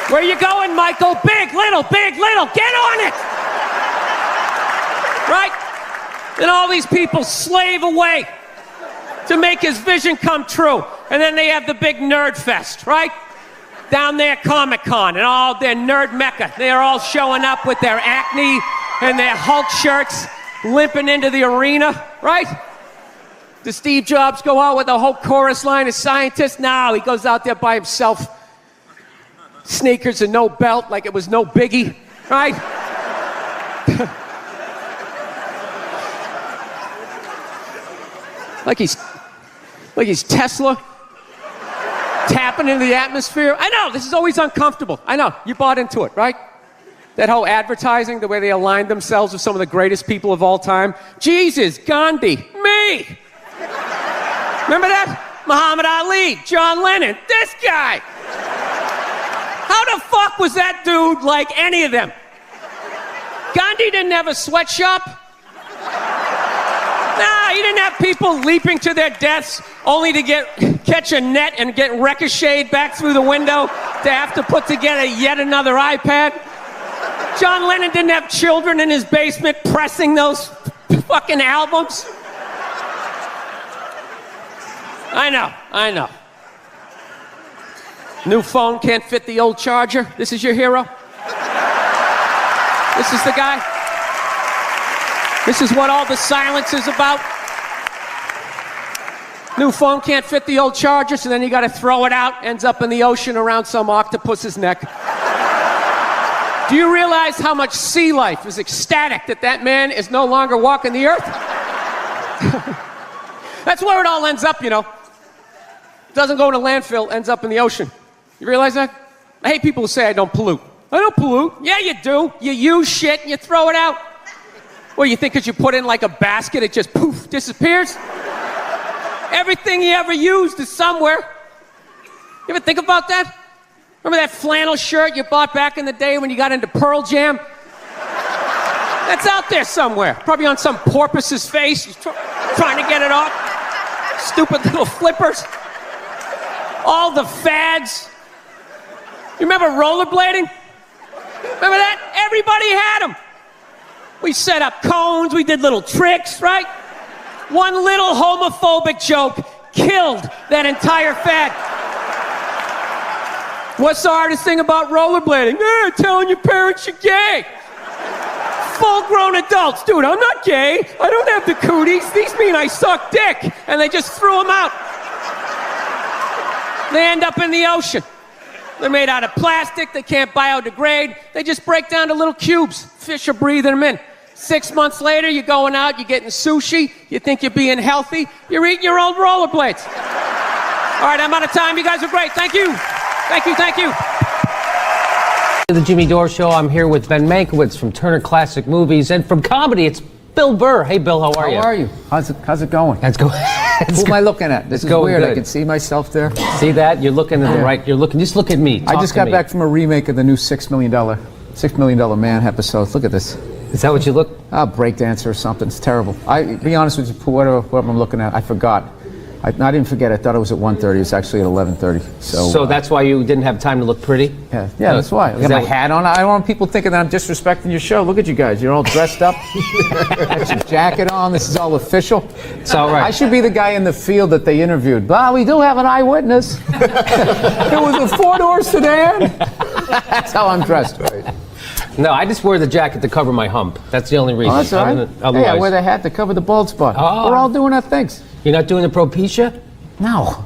Speaker 11: Where you going, Michael? Big, little, get on it. Right? And all these people slave away to make his vision come true. And then they have the big nerd fest, right? Down there, Comic-Con, and all their nerd mecca. They're all showing up with their Acne and their Hulk shirts, limping into the arena, right? Does Steve Jobs go out with a whole chorus line of scientists? No, he goes out there by himself. Sneakers and no belt, like it was no biggie, right? like he's Tesla. Tapping into the atmosphere. I know, this is always uncomfortable. I know, you bought into it, right? That whole advertising, the way they aligned themselves with some of the greatest people of all time. Jesus, Gandhi, me. Remember that? Muhammad Ali, John Lennon, this guy. How the fuck was that dude like any of them? Gandhi didn't have a sweatshop. Nah, he didn't have people leaping to their deaths only to catch a net and get ricocheted back through the window to have to put together yet another iPad. John Lennon didn't have children in his basement pressing those fucking albums. I know. New phone can't fit the old charger. This is your hero? This is the guy? This is what all the silence is about? New phone can't fit the old charger, so then you got to throw it out, ends up in the ocean around some octopus's neck. Do you realize how much sea life is ecstatic that that man is no longer walking the earth? That's where it all ends up, you know. Doesn't go in a landfill, ends up in the ocean. You realize that? I hate people who say I don't pollute. I don't pollute. Yeah, you do. You use shit and you throw it out. Well, you think because you put it in like a basket, it just poof, disappears? Everything you ever used is somewhere. You ever think about that? Remember that flannel shirt you bought back in the day when you got into Pearl Jam? That's out there somewhere. Probably on some porpoise's face. He's trying to get it off. Stupid little flippers. All the fads. You remember rollerblading? Remember that? Everybody had them. We set up cones, we did little tricks, right? One little homophobic joke killed that entire fad. What's the hardest thing about rollerblading? Telling your parents you're gay. Full-grown adults. Dude, I'm not gay. I don't have the cooties. These mean I suck dick. And they just threw them out. They end up in the ocean. They're made out of plastic. They can't biodegrade. They just break down to little cubes. Fish are breathing them in. 6 months later, you're going out, you're getting sushi. You think you're being healthy. You're eating your old rollerblades. All right, I'm out of time. You guys are great. Thank you. Thank you. Thank you. The Jimmy Dore Show. I'm here with Ben Mankiewicz from Turner Classic Movies, and from comedy, it's Bill Burr. Hey, Bill, how are you?
Speaker 3: How are you? How's it going?
Speaker 11: That's going.
Speaker 3: Who am I looking at? This is weird.
Speaker 11: Good.
Speaker 3: I can see myself there.
Speaker 11: See that? You're looking at the right. You're looking. Just look at me.
Speaker 3: I just got back from a remake of the new $6 Million Man episode. Look at this.
Speaker 11: Is that what you look?
Speaker 3: Breakdancer or something. It's terrible. Be honest with you, whatever I'm looking at, I forgot. I didn't forget. I thought it was at 1:30. It's actually at 11:30.
Speaker 11: So that's why you didn't have time to look pretty?
Speaker 3: Yeah, that's why. I got my hat on. I don't want people thinking that I'm disrespecting your show. Look at you guys. You're all dressed up. Got your jacket on. This is all official.
Speaker 11: It's all right.
Speaker 3: I should be the guy in the field that they interviewed. Well, we do have an eyewitness. It was a 4-door sedan. That's how I'm dressed. Right.
Speaker 11: No, I just wear the jacket to cover my hump. That's the only reason.
Speaker 3: Oh, that's all right.
Speaker 11: Otherwise,
Speaker 3: I wear the hat to cover the bald spot.
Speaker 11: Oh.
Speaker 3: We're all doing our things.
Speaker 11: You're not doing the Propecia?
Speaker 3: No.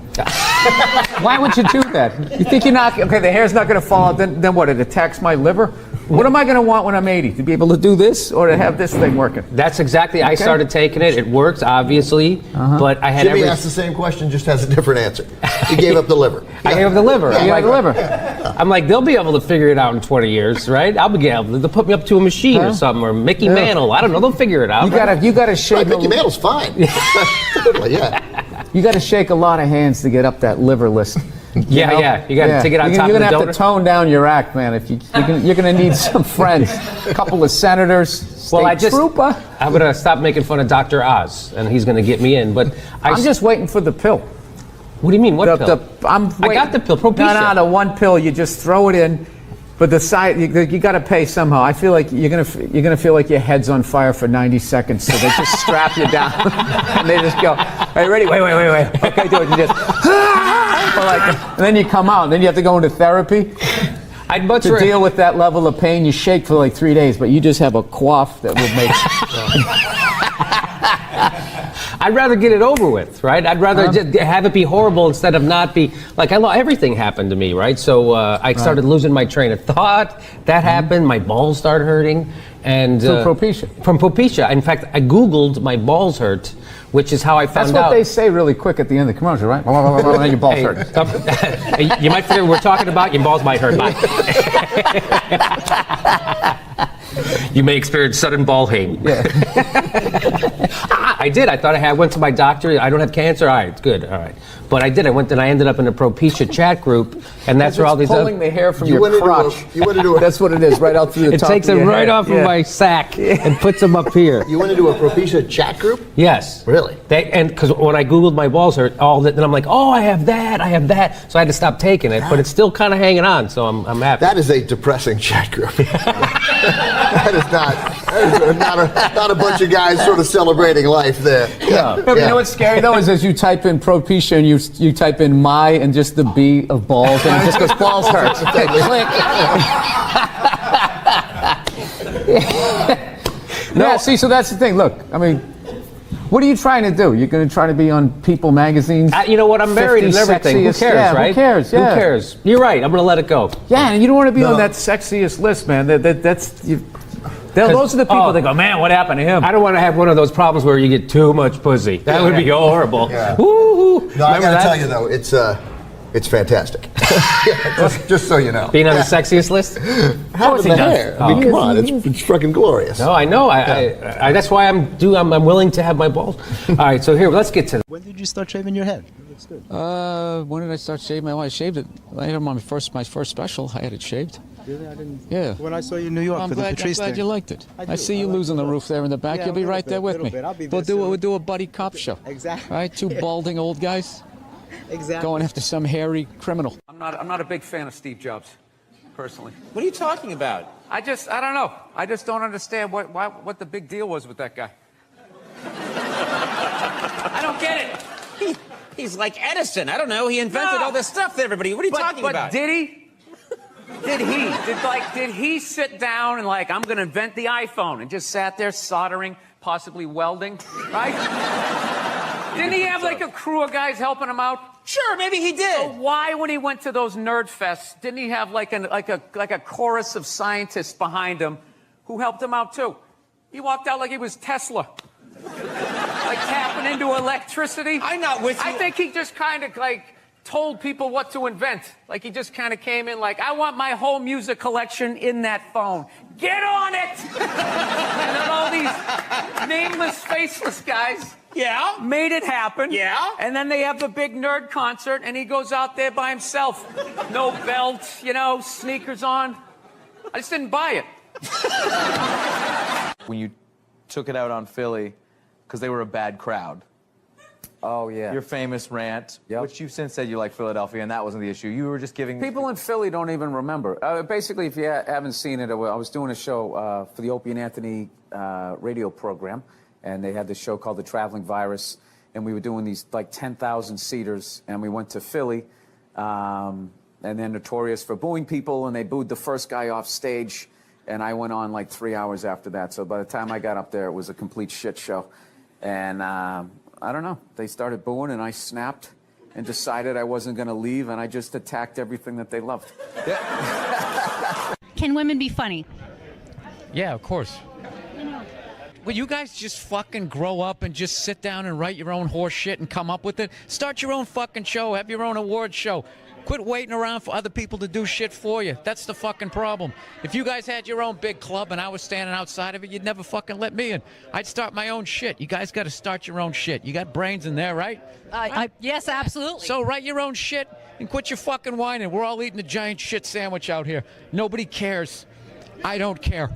Speaker 3: Why would you do that? You think you're not... Okay, the hair's not going to fall out. Then what? It attacks my liver? What am I going to want when I'm 80? To be able to do this or to have this thing working?
Speaker 11: That's exactly... Okay. I started taking it. It works, obviously. But I had
Speaker 12: Jimmy asked the same question, just has a different answer. He gave up the liver.
Speaker 11: I gave up the liver. I'm like, they'll be able to figure it out in 20 years, right? I'll be able to. They'll put me up to a machine or something, or Mickey Mantle. I don't know. They'll figure it out.
Speaker 3: You got to shake...
Speaker 12: Mickey Mantle's fine. Yeah.
Speaker 3: You got to shake a lot of hands to get up that liver list. You
Speaker 11: got to take it on top of the donor.
Speaker 3: You're going to have to tone down your act, man. If you're going to need some friends, a couple of senators, trooper.
Speaker 11: I'm going to stop making fun of Dr. Oz, and he's going to get me in. But
Speaker 3: I'm just waiting for the pill.
Speaker 11: What do you mean? What pill? I got the pill. Propecia.
Speaker 3: No, the one pill. You just throw it in. But the side, you got to pay somehow. I feel like you're gonna feel like your head's on fire for 90 seconds. So they just strap you down, and they just go, "Hey, ready? Wait. Okay, do it." You just, and then you come out, and then you have to go into therapy.
Speaker 11: I'd much
Speaker 3: to deal with that level of pain. You shake for like 3 days, but you just have a cough that will make.
Speaker 11: I'd rather get it over with, right? I'd rather just have it be horrible instead of not be like everything happened to me, right? So I started losing my train of thought. That happened. My balls started hurting, and
Speaker 3: from Propecia.
Speaker 11: From Propecia. In fact, I Googled my balls hurt, which is how I found out.
Speaker 3: That's what they say really quick at the end of the commercial, right? And then your balls hurt.
Speaker 11: You might figure we're talking about your balls might hurt. You may experience sudden ball pain.
Speaker 3: Yeah.
Speaker 11: I did. I thought I went to my doctor. I don't have cancer. All right, it's good. All right. But I did. I went and I ended up in a Propecia chat group, and that's where all these
Speaker 3: pulling the hair from your crotch.
Speaker 12: You want to do it.
Speaker 3: That's what it is, right out through the top.
Speaker 11: It takes it right off of my sack and puts them up here.
Speaker 12: You want to do a Propecia chat group?
Speaker 11: Yes.
Speaker 12: Really?
Speaker 11: And because when I Googled my balls hurt, then I'm like, oh, I have that. So I had to stop taking it, but it's still kind of hanging on. So I'm happy.
Speaker 12: That is a depressing chat group. That is not a bunch of guys sort of celebrating life there.
Speaker 3: Yeah. You know what's scary though is as you type in Propecia and you type in my and just the B of balls and it just goes balls hurt. Click.
Speaker 11: No,
Speaker 3: see, so that's the thing. Look, I mean, What are you trying to do? You're going to try to be on People magazine?
Speaker 13: You know what? I'm married and everything. Who cares, right?
Speaker 3: Who cares? Yeah.
Speaker 13: Who cares? You're right. I'm going to let it go.
Speaker 3: Yeah, and you don't want to be on that sexiest list, man. Those are the people that go, man, what happened to him?
Speaker 13: I don't want to have one of those problems where you get too much pussy. That would be horrible.
Speaker 12: Yeah.
Speaker 13: Woo-hoo.
Speaker 12: No, I got to tell you, though, it's fantastic. just so you know.
Speaker 13: Being on the sexiest list?
Speaker 12: How is the hair? I mean, come on, it's fucking glorious.
Speaker 13: No, I know. I that's why I'm willing to have my balls. All right, so here, let's get to.
Speaker 14: When did you start shaving your head? It looks good.
Speaker 3: When did I start shaving? I shaved it. I had it on my first special. I had it shaved.
Speaker 14: Really? I didn't.
Speaker 3: Yeah.
Speaker 14: When I saw you in New York
Speaker 3: I'm
Speaker 14: for the Patrice
Speaker 3: glad
Speaker 14: thing.
Speaker 3: you liked it. I see you
Speaker 14: like
Speaker 3: losing the roof there in the back.
Speaker 14: Yeah,
Speaker 3: You'll be right there with me.
Speaker 14: I'll be there
Speaker 3: We'll do a buddy cop show.
Speaker 14: Exactly.
Speaker 3: Right? Two balding old guys.
Speaker 14: Exactly.
Speaker 3: Going after some hairy criminal. I'm not a big fan of Steve Jobs, personally.
Speaker 2: What are you talking about?
Speaker 3: I don't know. I just don't understand what the big deal was with that guy.
Speaker 2: I don't get it. He's like Edison. I don't know. He invented all this stuff that everybody. What are you talking about?
Speaker 3: But did he? Did he sit down and I'm going to invent the iPhone and just sat there soldering, possibly welding, right? Didn't he have a crew of guys helping him out?
Speaker 2: Sure, maybe he did.
Speaker 3: So why, when he went to those nerd fests, didn't he have like a chorus of scientists behind him who helped him out too? He walked out like he was Tesla, like tapping into electricity.
Speaker 2: I'm not with you.
Speaker 3: I think he just kind of told people what to invent. Like he just kind of came in I want my whole music collection in that phone. Get on it! And then all these nameless, faceless guys made it happen.
Speaker 2: Yeah.
Speaker 3: And then they have the big nerd concert, and he goes out there by himself. No belt, sneakers on. I just didn't buy it.
Speaker 15: When you took it out on Philly, because they were a bad crowd.
Speaker 3: Oh, yeah.
Speaker 15: Your famous rant, which you've since said you like Philadelphia, and that wasn't the issue. You were just giving...
Speaker 3: People in Philly don't even remember. Basically, if you haven't seen it, I was doing a show for the Opie and Anthony radio program, and they had this show called The Traveling Virus, and we were doing these 10,000 seaters, and we went to Philly, and they're notorious for booing people, and they booed the first guy off stage, and I went on 3 hours after that. So by the time I got up there, it was a complete shit show. And I don't know. They started booing, and I snapped and decided I wasn't going to leave, and I just attacked everything that they loved.
Speaker 16: Can women be funny?
Speaker 1: Yeah, of course. Will you guys just fucking grow up and just sit down and write your own horse shit and come up with it? Start your own fucking show. Have your own award show. Quit waiting around for other people to do shit for you. That's the fucking problem. If you guys had your own big club and I was standing outside of it, you'd never fucking let me in. I'd start my own shit. You guys got to start your own shit. You got brains in there, right?
Speaker 16: Yes, absolutely.
Speaker 1: So write your own shit and quit your fucking whining. We're all eating a giant shit sandwich out here. Nobody cares. I don't care.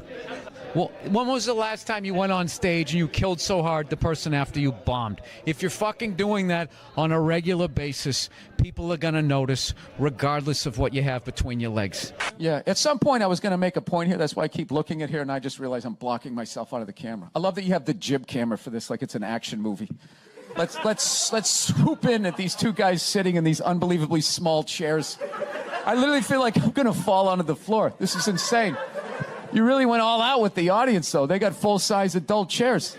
Speaker 1: Well, when was the last time you went on stage and you killed so hard the person after you bombed? If you're fucking doing that on a regular basis, people are going to notice regardless of what you have between your legs.
Speaker 3: Yeah, at some point I was going to make a point here. That's why I keep looking at here, and I just realized I'm blocking myself out of the camera. I love that you have the jib camera for this like it's an action movie. Let's swoop in at these two guys sitting in these unbelievably small chairs. I literally feel like I'm going to fall onto the floor. This is insane. You really went all out with the audience, though. They got full-size adult chairs.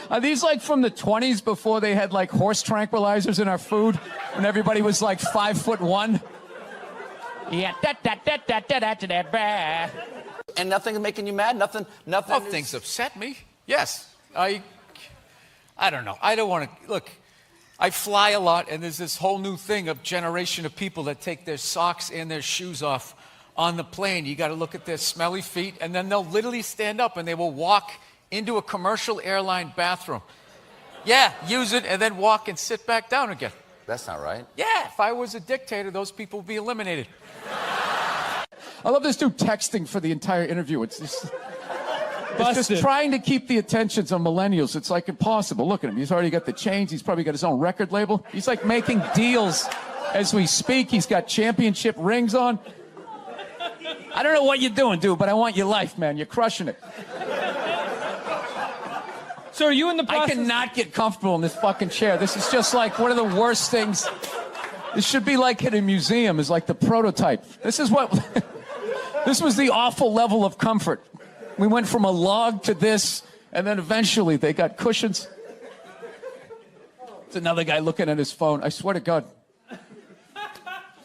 Speaker 3: Are these from the 20s before they had horse tranquilizers in our food? When everybody was 5'1"? Yeah,
Speaker 2: And nothing making you mad? Nothing.
Speaker 3: Oh, things upset me. Yes. I don't know. I don't want to... Look, I fly a lot, and there's this whole new thing of generation of people that take their socks and their shoes off on the plane. You got to look at their smelly feet, and then they'll literally stand up and they will walk into a commercial airline bathroom. Yeah, use it and then walk and sit back down again.
Speaker 2: That's not right.
Speaker 3: Yeah, if I was a dictator, those people would be eliminated. I love this dude texting for the entire interview. It's just trying to keep the attentions of millennials. It's impossible. Look at him. He's already got the chains. He's probably got his own record label. He's making deals as we speak. He's got championship rings on. I don't know what you're doing, dude, but I want your life, man. You're crushing it.
Speaker 1: So are you in the process?
Speaker 3: I cannot get comfortable in this fucking chair. This is just one of the worst things. This should be in a museum, is the prototype. This is what... This was the awful level of comfort. We went from a log to this And then eventually they got cushions. It's another guy looking at his phone. I swear to God.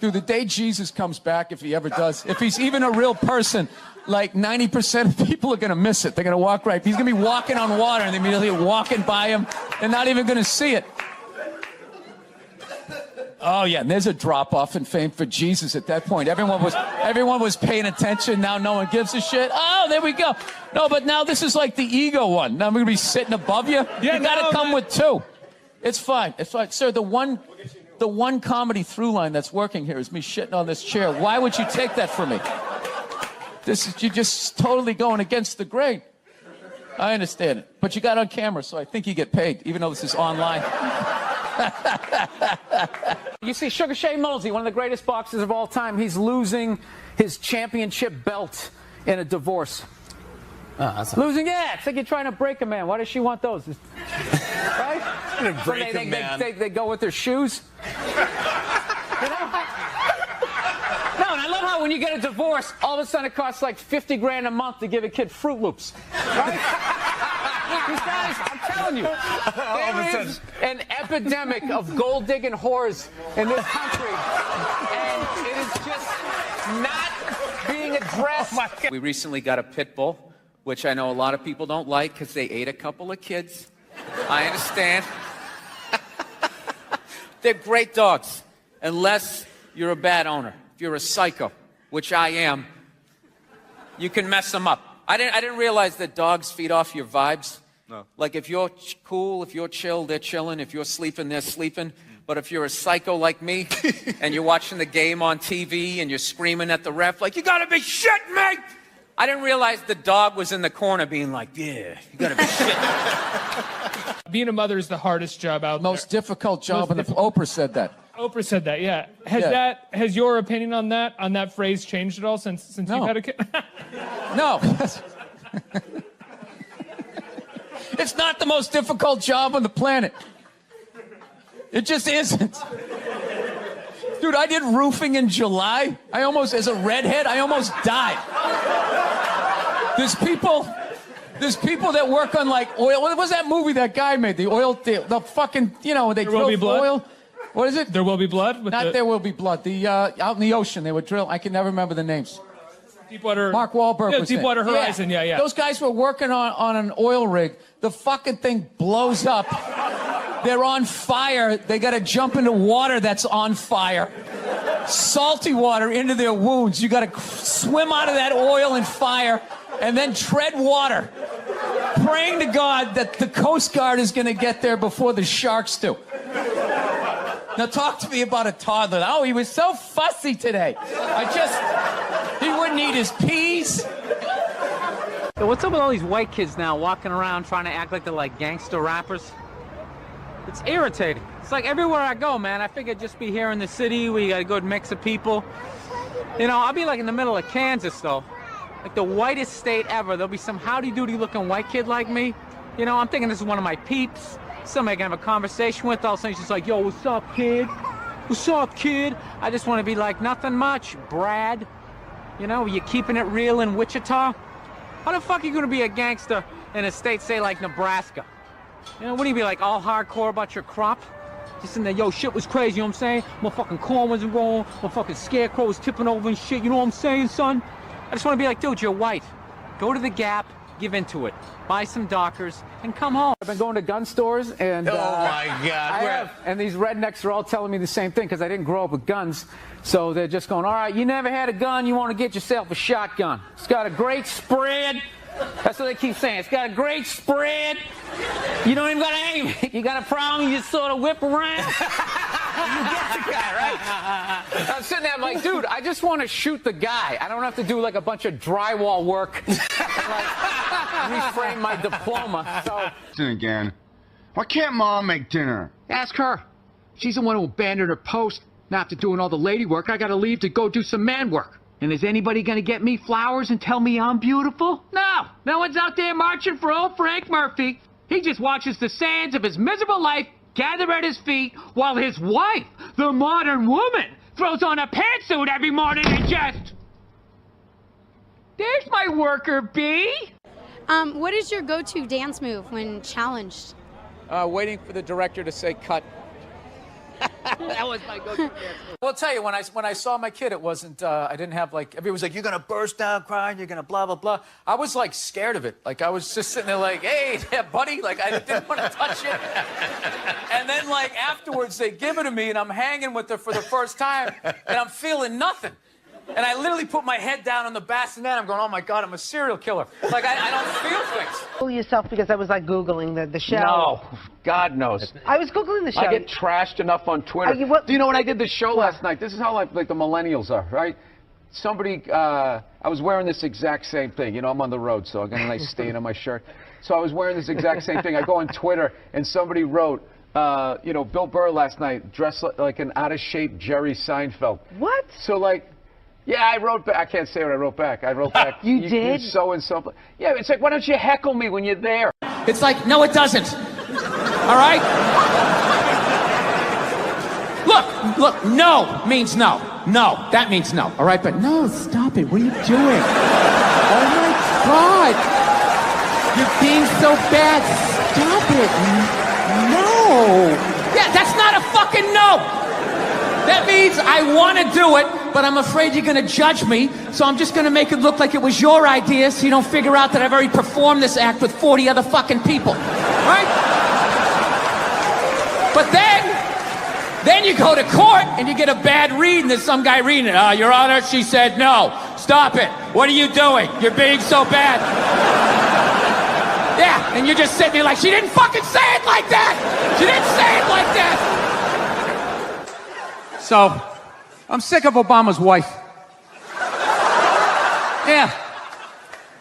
Speaker 3: Dude, the day Jesus comes back, if he ever does, if he's even a real person, like 90% of people are going to miss it. They're going to walk right. He's going to be walking on water and they're immediately walking by him and not even going to see it. Oh, yeah, and there's a drop-off in fame for Jesus at that point. Everyone was paying attention. Now no one gives a shit. Oh, there we go. No, but now this is like the ego one. Now I'm going to be sitting above you.
Speaker 6: Yeah,
Speaker 3: you got to come with two. It's fine. It's fine. Sir, the one comedy through line that's working here is me shitting on this chair. Why would you take that from me? You're just totally going against the grain. I understand it. But you got on camera, so I think you get paid, even though this is online. You see, Sugar Shea Mosley, one of the greatest boxers of all time, he's losing his championship belt in a divorce. Losing, yeah. It's like you're trying to break a man. Why does she want those? Right?
Speaker 17: Break a man.
Speaker 3: They go with their shoes. You know? No, and I love how when you get a divorce, all of a sudden it costs like 50 grand a month to give a kid Fruit Loops. Right? These guys, I'm telling you, there is an epidemic of gold-digging whores in this country, and it is just not being addressed. We recently got a pit bull, which I know a lot of people don't like because they ate a couple of kids. I understand. They're great dogs, unless you're a bad owner. If you're a psycho, which I am, you can mess them up. I didn't realize that dogs feed off your vibes. No. Like if you're cool, if you're chill, they're chilling. If you're sleeping, they're sleeping. But if you're a psycho like me and you're watching the game on TV and you're screaming at the ref like, you gotta be shitting me! I didn't realize the dog was in the corner being like, yeah, you gotta be shitting.
Speaker 6: Being a mother is the hardest job out there.
Speaker 3: Most difficult job, and Oprah said that.
Speaker 6: Oprah said that, yeah. Has your opinion on that phrase changed at all since you've had a kid?
Speaker 3: No. It's not the most difficult job on the planet. It just isn't. Dude, I did roofing in July. As a redhead, I almost died. There's people that work on like oil. What was that movie that guy made? The oil, the fucking, they drill oil. What is it?
Speaker 6: There Will Be Blood?
Speaker 3: There Will Be Blood. Out in the ocean, they would drill. I can never remember the names.
Speaker 6: Deepwater.
Speaker 3: Mark Wahlberg was
Speaker 6: Deepwater Horizon, yeah.
Speaker 3: Those guys were working on an oil rig. The fucking thing blows up. They're on fire. They got to jump into water that's on fire. Salty water into their wounds. You got to swim out of that oil and fire and then tread water, praying to God that the Coast Guard is going to get there before the sharks do. Now talk to me about a toddler. Oh, he was so fussy today. He wouldn't eat his peas.
Speaker 18: So what's up with all these white kids now walking around trying to act like they're like gangster rappers? It's irritating. It's like everywhere I go, man, I figure I'd just be here in the city where you got a good mix of people. I'll be like in the middle of Kansas, though. Like the whitest state ever. There'll be some howdy-doody looking white kid like me. I'm thinking this is one of my peeps. Somebody I can have a conversation with. All of a sudden she's like, yo, what's up, kid? What's up, kid? I just want to be like, nothing much, Brad. You keeping it real in Wichita? How the fuck are you going to be a gangster in a state, say, like Nebraska? Wouldn't you be like all hardcore about your crop? Just in there, yo, shit was crazy, you know what I'm saying? My fucking corn wasn't wrong. My fucking scarecrow was tipping over and shit, you know what I'm saying, son? I just want to be like, dude, you're white. Go to the Gap, give into it. Buy some Dockers, and come home. I've been going to gun stores, and
Speaker 17: oh my God,
Speaker 18: and these rednecks are all telling me the same thing because I didn't grow up with guns. So they're just going, all right, you never had a gun, you want to get yourself a shotgun. It's got a great spread. That's what they keep saying. It's got a great spread. You don't even got to aim it. You got a problem, you just sort of whip around. You get the guy, right? I'm sitting there, I'm like, dude, I just want to shoot the guy. I don't have to do like a bunch of drywall work and like reframe my diploma. So
Speaker 19: again. Why can't Mom make dinner?
Speaker 20: Ask her. She's the one who abandoned her post. Now after doing all the lady work, I gotta leave to go do some man work. And is anybody gonna get me flowers and tell me I'm beautiful? No. No one's out there marching for old Frank Murphy. He just watches the sands of his miserable life gather at his feet while his wife, the modern woman, throws on a pantsuit every morning and just... There's my worker bee.
Speaker 21: What is your go-to dance move when challenged?
Speaker 3: Waiting for the director to say cut.
Speaker 21: That was my go-to dance
Speaker 3: move. Well, I'll tell you, when I saw my kid, it wasn't, I didn't have like, everybody was like, you're going to burst out crying, you're going to blah, blah, blah. I was like scared of it. Like I was just sitting there like, hey, yeah, buddy, like I didn't want to touch it. And then like afterwards, they give it to me and I'm hanging with her for the first time and I'm feeling nothing. And I literally put my head down on the bassinet. I'm going, oh my God, I'm a serial killer. Like I don't feel things.
Speaker 22: Fool yourself because I was like Googling the show.
Speaker 23: No, God knows.
Speaker 22: I was Googling the show.
Speaker 23: I get trashed enough on Twitter. Do you know when I did the show last night? This is how like the millennials are, right? Somebody, I was wearing this exact same thing. You know, I'm on the road, so I got a nice stain on my shirt. So I was wearing this exact same thing. I go on Twitter, and somebody wrote, you know, Bill Burr last night dressed like an out-of-shape Jerry Seinfeld.
Speaker 22: What?
Speaker 23: So like, yeah, I wrote back. I can't say what I wrote back. I wrote back.
Speaker 22: You did?
Speaker 23: You so-and-so. Yeah, it's like, why don't you heckle me when you're there?
Speaker 1: It's like, no, it doesn't. All right? Look, no means no. No, that means no. All right, but no, stop it. What are you doing? Oh my God. You're being so bad. Stop it. No. Yeah, that's not a fucking no. That means I want to do it, but I'm afraid you're going to judge me, so I'm just going to make it look like it was your idea so you don't figure out that I've already performed this act with 40 other fucking people. Right? But then you go to court and you get a bad read and there's some guy reading it. Your Honor, she said no. Stop it. What are you doing? You're being so bad. Yeah, and you're just sitting there like, she didn't fucking say it like that. She didn't say it like that. So, I'm sick of Obama's wife. Yeah.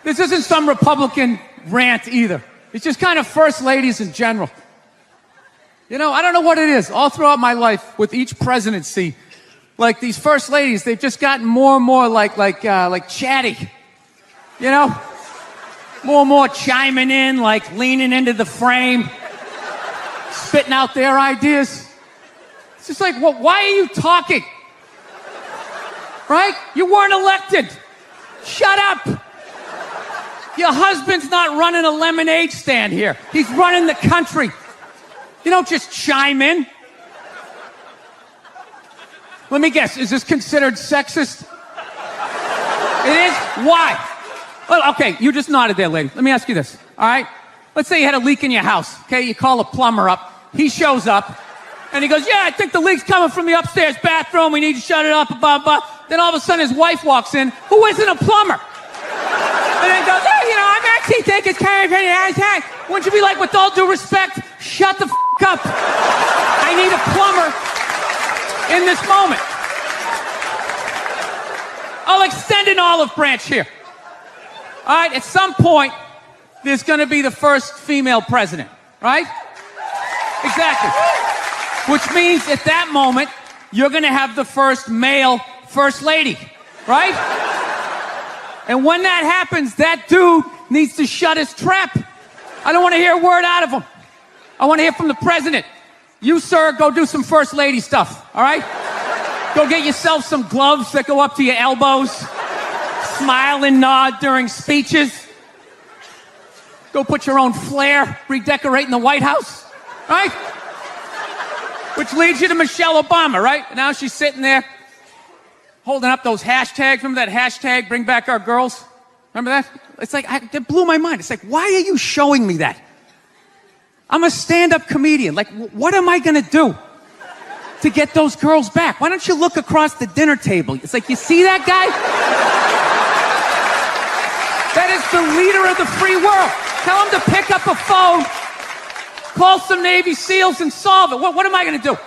Speaker 1: This isn't some Republican rant either. It's just kind of first ladies in general. You know, I don't know what it is. All throughout my life, with each presidency, like these first ladies, they've just gotten more and more like chatty. You know? More and more chiming in, like leaning into the frame, spitting out their ideas. It's just like, well, why are you talking? Right? You weren't elected. Shut up. Your husband's not running a lemonade stand here. He's running the country. You don't just chime in. Let me guess, is this considered sexist? It is? Why? Well, okay, you just nodded there, lady. Let me ask you this, all right? Let's say you had a leak in your house, okay? You call a plumber up. He shows up. And he goes, yeah, I think the leak's coming from the upstairs bathroom. We need to shut it up, blah, blah. Then all of a sudden his wife walks in, who isn't a plumber. And then goes, oh, you know, I'm actually thinking, wouldn't you be like, with all due respect, shut the up. I need a plumber in this moment. I'll extend an olive branch here. All right, at some point, there's going to be the first female president, right? Exactly. Which means at that moment, you're going to have the first male first lady, right? And when that happens, that dude needs to shut his trap. I don't want to hear a word out of him. I want to hear from the president. You, sir, go do some first lady stuff, all right? Go get yourself some gloves that go up to your elbows. Smile and nod during speeches. Go put your own flair redecorating the White House, right? Which leads you to Michelle Obama, right? Now she's sitting there holding up those hashtags. Remember that hashtag, bring back our girls? Remember that? It's like, that blew my mind. It's like, why are you showing me that? I'm a stand-up comedian. Like, what am I going to do to get those girls back? Why don't you look across the dinner table? It's like, you see that guy? That is the leader of the free world. Tell him to pick up a phone, call some Navy SEALs and solve it. What am I going to do?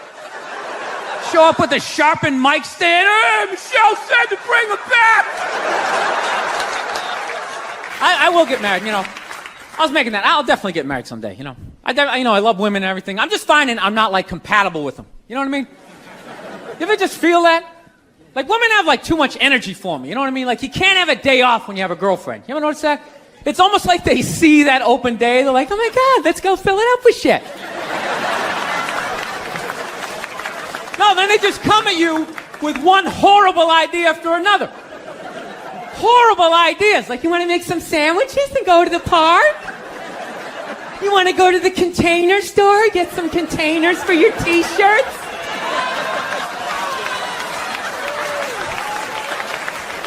Speaker 1: Show up with a sharpened mic stand? Hey, Michelle said to bring him back. I will get married, you know. I was making that. I'll definitely get married someday, you know. I love women and everything. I'm just finding I'm not, like, compatible with them. You know what I mean? You ever just feel that? Like, women have, like, too much energy for me. You know what I mean? Like, you can't have a day off when you have a girlfriend. You ever notice that? It's almost like they see that open day. They're like, oh, my God, let's go fill it up with shit. No, then they just come at you with one horrible idea after another.
Speaker 11: Horrible ideas. Like, you want to make some sandwiches and go to the park? You want to go to the container store, get some containers for your t-shirts?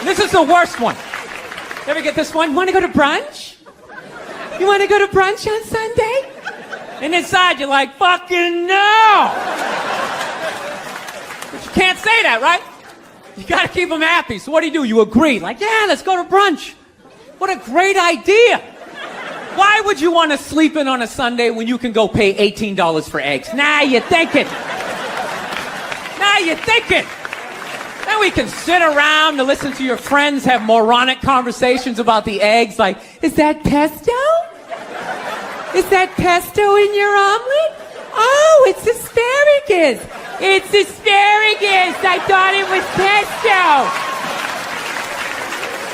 Speaker 11: This is the worst one. You ever get this one? Want to go to brunch? You want to go to brunch on Sunday? And inside you're like, fucking no! But you can't say that, right? You gotta keep them happy. So what do? You agree. Like, yeah, let's go to brunch. What a great idea. Why would you want to sleep in on a Sunday when you can go pay $18 for eggs? Now you're thinking. Now you're thinking. Then we can sit around and listen to your friends have moronic conversations about the eggs. Like, is that pesto? Is that pesto in your omelet? Oh, it's asparagus. It's asparagus. I thought it was pesto.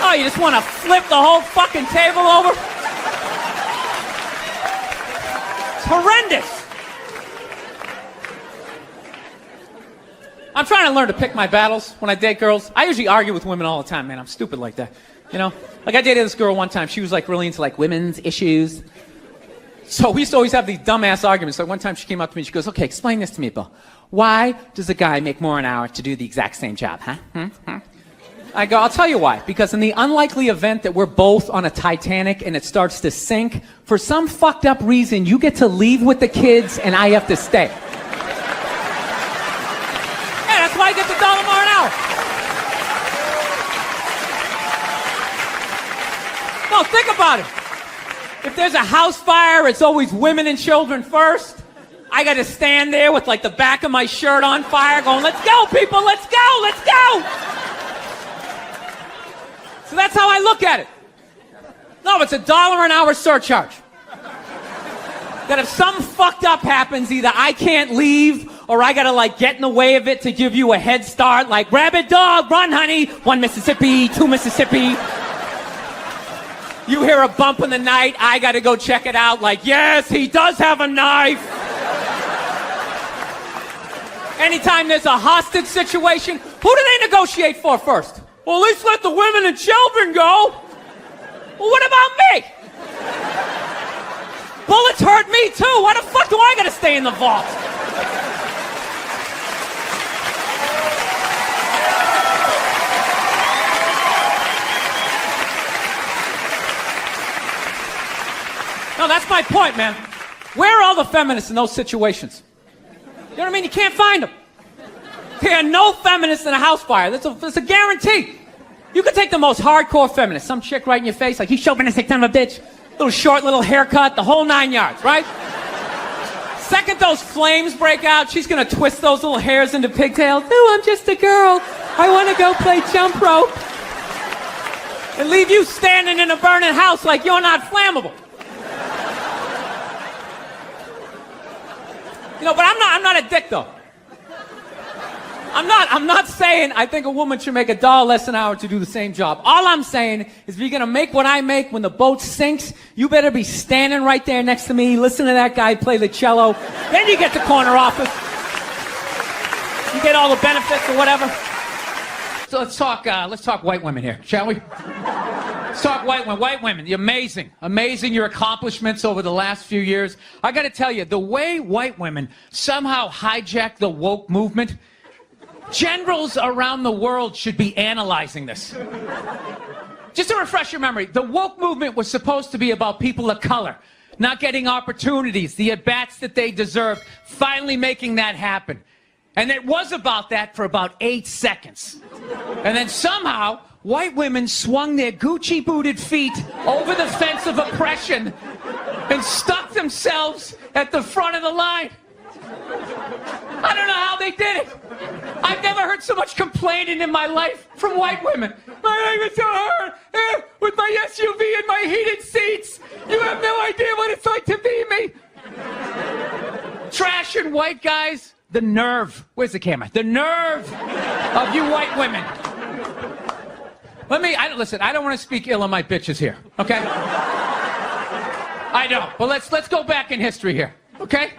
Speaker 11: Oh, you just want to flip the whole fucking table over? It's horrendous. I'm trying to learn to pick my battles when I date girls. I usually argue with women all the time, man. I'm stupid like that. You know? Like, I dated this girl one time. She was, like, really into, like, women's issues. So we used to always have these dumbass arguments. So one time she came up to me and she goes, okay, explain this to me, Bill. Why does a guy make more an hour to do the exact same job, huh? I go, I'll tell you why. Because in the unlikely event that we're both on a Titanic and it starts to sink, for some fucked up reason, you get to leave with the kids and I have to stay. Yeah, that's why I get the $1 more an hour. No, think about it. If there's a house fire, it's always women and children first. I got to stand there with, like, the back of my shirt on fire going, let's go, people, let's go, let's go. So that's how I look at it. No, it's $1 an hour surcharge. That if something fucked up happens, either I can't leave or I got to, like, get in the way of it to give you a head start, like, rabid dog, run, honey, 1 Mississippi, 2 Mississippi. You hear a bump in the night, I gotta go check it out, like, yes, he does have a knife. Anytime there's a hostage situation, who do they negotiate for first? Well, at least let the women and children go. Well, what about me? Bullets hurt me too. Why the fuck do I gotta stay in the vault? No, that's my point, man. Where are all the feminists in those situations? You know what I mean? You can't find them. There are no feminists in a house fire. That's a guarantee. You could take the most hardcore feminist, some chick right in your face, like, you chauvinistic son of a bitch. Little short, little haircut, the whole 9 yards, right? Second those flames break out, she's gonna twist those little hairs into pigtails. Oh, I'm just a girl. I want to go play jump rope. And leave you standing in a burning house like you're not flammable. You know, but I'm not a dick, though. I'm not saying I think a woman should make $1 less an hour to do the same job. All I'm saying is if you're gonna make what I make when the boat sinks, you better be standing right there next to me, listen to that guy play the cello. Then you get the corner office. You get all the benefits or whatever. So let's talk white women here, shall we? Let's talk white women. White women, you're amazing. Amazing your accomplishments over the last few years. I gotta tell you, the way white women somehow hijacked the woke movement, generals around the world should be analyzing this. Just to refresh your memory, the woke movement was supposed to be about people of color, not getting opportunities, the at-bats that they deserved, finally making that happen. And it was about that for about 8 seconds. And then somehow, white women swung their Gucci-booted feet over the fence of oppression and stuck themselves at the front of the line. I don't know how they did it. I've never heard so much complaining in my life from white women. My life is so hard. With my SUV and my heated seats. You have no idea what it's like to be me. Trash and white guys. The nerve. Where's the camera? The nerve of you white women. Listen, I don't want to speak ill of my bitches here, okay? I don't. But let's go back in history here, okay?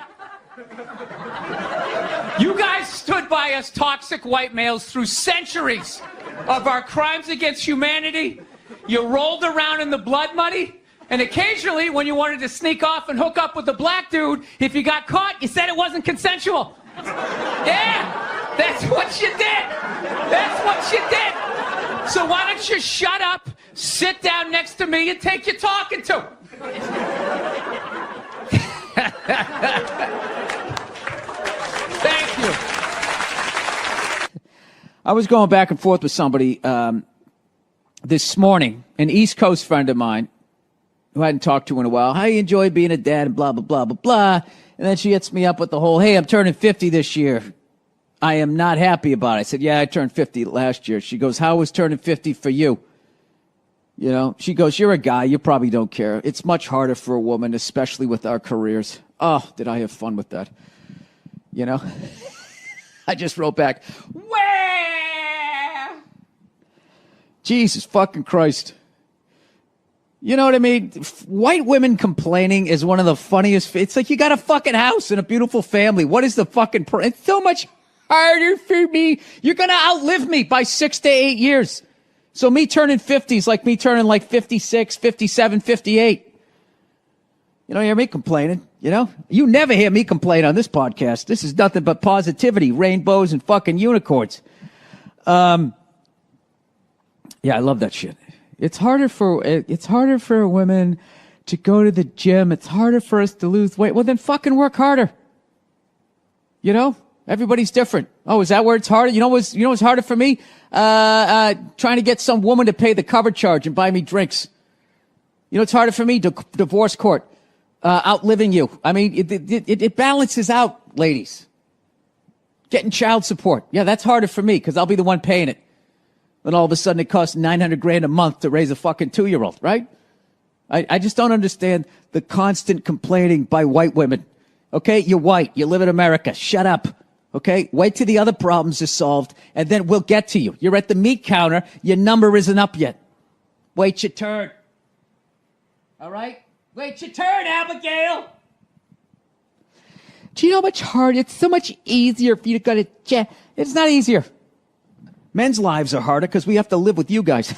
Speaker 11: You guys stood by us toxic white males through centuries. of our crimes against humanity. You rolled around in the blood money, and occasionally when you wanted to sneak off and hook up with a black dude, if you got caught, you said it wasn't consensual. Yeah, that's what you did. That's what you did. So why don't you shut up, sit down next to me, and take your talking to? Thank you.
Speaker 9: I was going back and forth with somebody this morning, an East Coast friend of mine who I hadn't talked to in a while. How you enjoy being a dad and blah, blah, blah, blah, blah. And then she hits me up with the whole, hey, I'm turning 50 this year. I am not happy about it. I said, yeah, I turned 50 last year. She goes, how was turning 50 for you? You know, she goes, you're a guy. You probably don't care. It's much harder for a woman, especially with our careers. Oh, did I have fun with that? You know? I just wrote back, where? Jesus fucking Christ. You know what I mean? White women complaining is one of the funniest. It's like you got a fucking house and a beautiful family. What is the fucking... It's so much harder for me. You're going to outlive me by 6 to 8 years. So me turning 50 is like me turning like 56, 57, 58. You don't hear me complaining, you know? You never hear me complain on this podcast. This is nothing but positivity, rainbows, and fucking unicorns. Yeah, I love that shit. It's harder for women to go to the gym. It's harder for us to lose weight. Well, then fucking work harder. You know? Everybody's different. Oh, is that where it's harder? You know what's harder for me? Trying to get some woman to pay the cover charge and buy me drinks. You know what's harder for me? Divorce court. Outliving you. I mean, it balances out, ladies. Getting child support. Yeah, that's harder for me because I'll be the one paying it. Then all of a sudden it costs $900,000 a month to raise a fucking 2-year-old, right? I just don't understand the constant complaining by white women. Okay, you're white. You live in America. Shut up. Okay, wait till the other problems are solved, and then we'll get to you. You're at the meat counter. Your number isn't up yet. Wait your turn. All right? Wait your turn, Abigail. Do you know how much harder? It's so much easier for you to go to jail. It's not easier. Men's lives are harder because we have to live with you guys.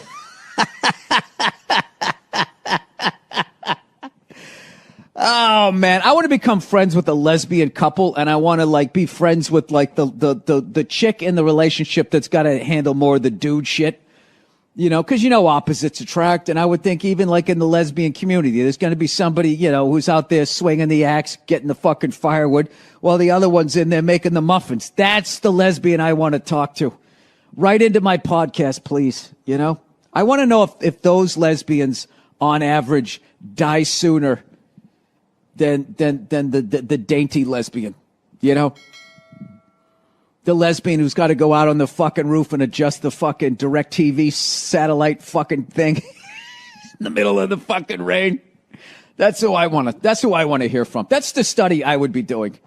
Speaker 9: Oh man, I want to become friends with a lesbian couple, and I want to like be friends with like the chick in the relationship that's got to handle more of the dude shit. You know, because you know opposites attract, and I would think even like in the lesbian community, there's going to be somebody, you know, who's out there swinging the axe, getting the fucking firewood, while the other one's in there making the muffins. That's the lesbian I want to talk to. Right into my podcast, please. You know, I want to know if those lesbians, on average, die sooner than the dainty lesbian. You know, the lesbian who's got to go out on the fucking roof and adjust the fucking DirecTV satellite fucking thing in the middle of the fucking rain. That's who I want to hear from. That's the study I would be doing.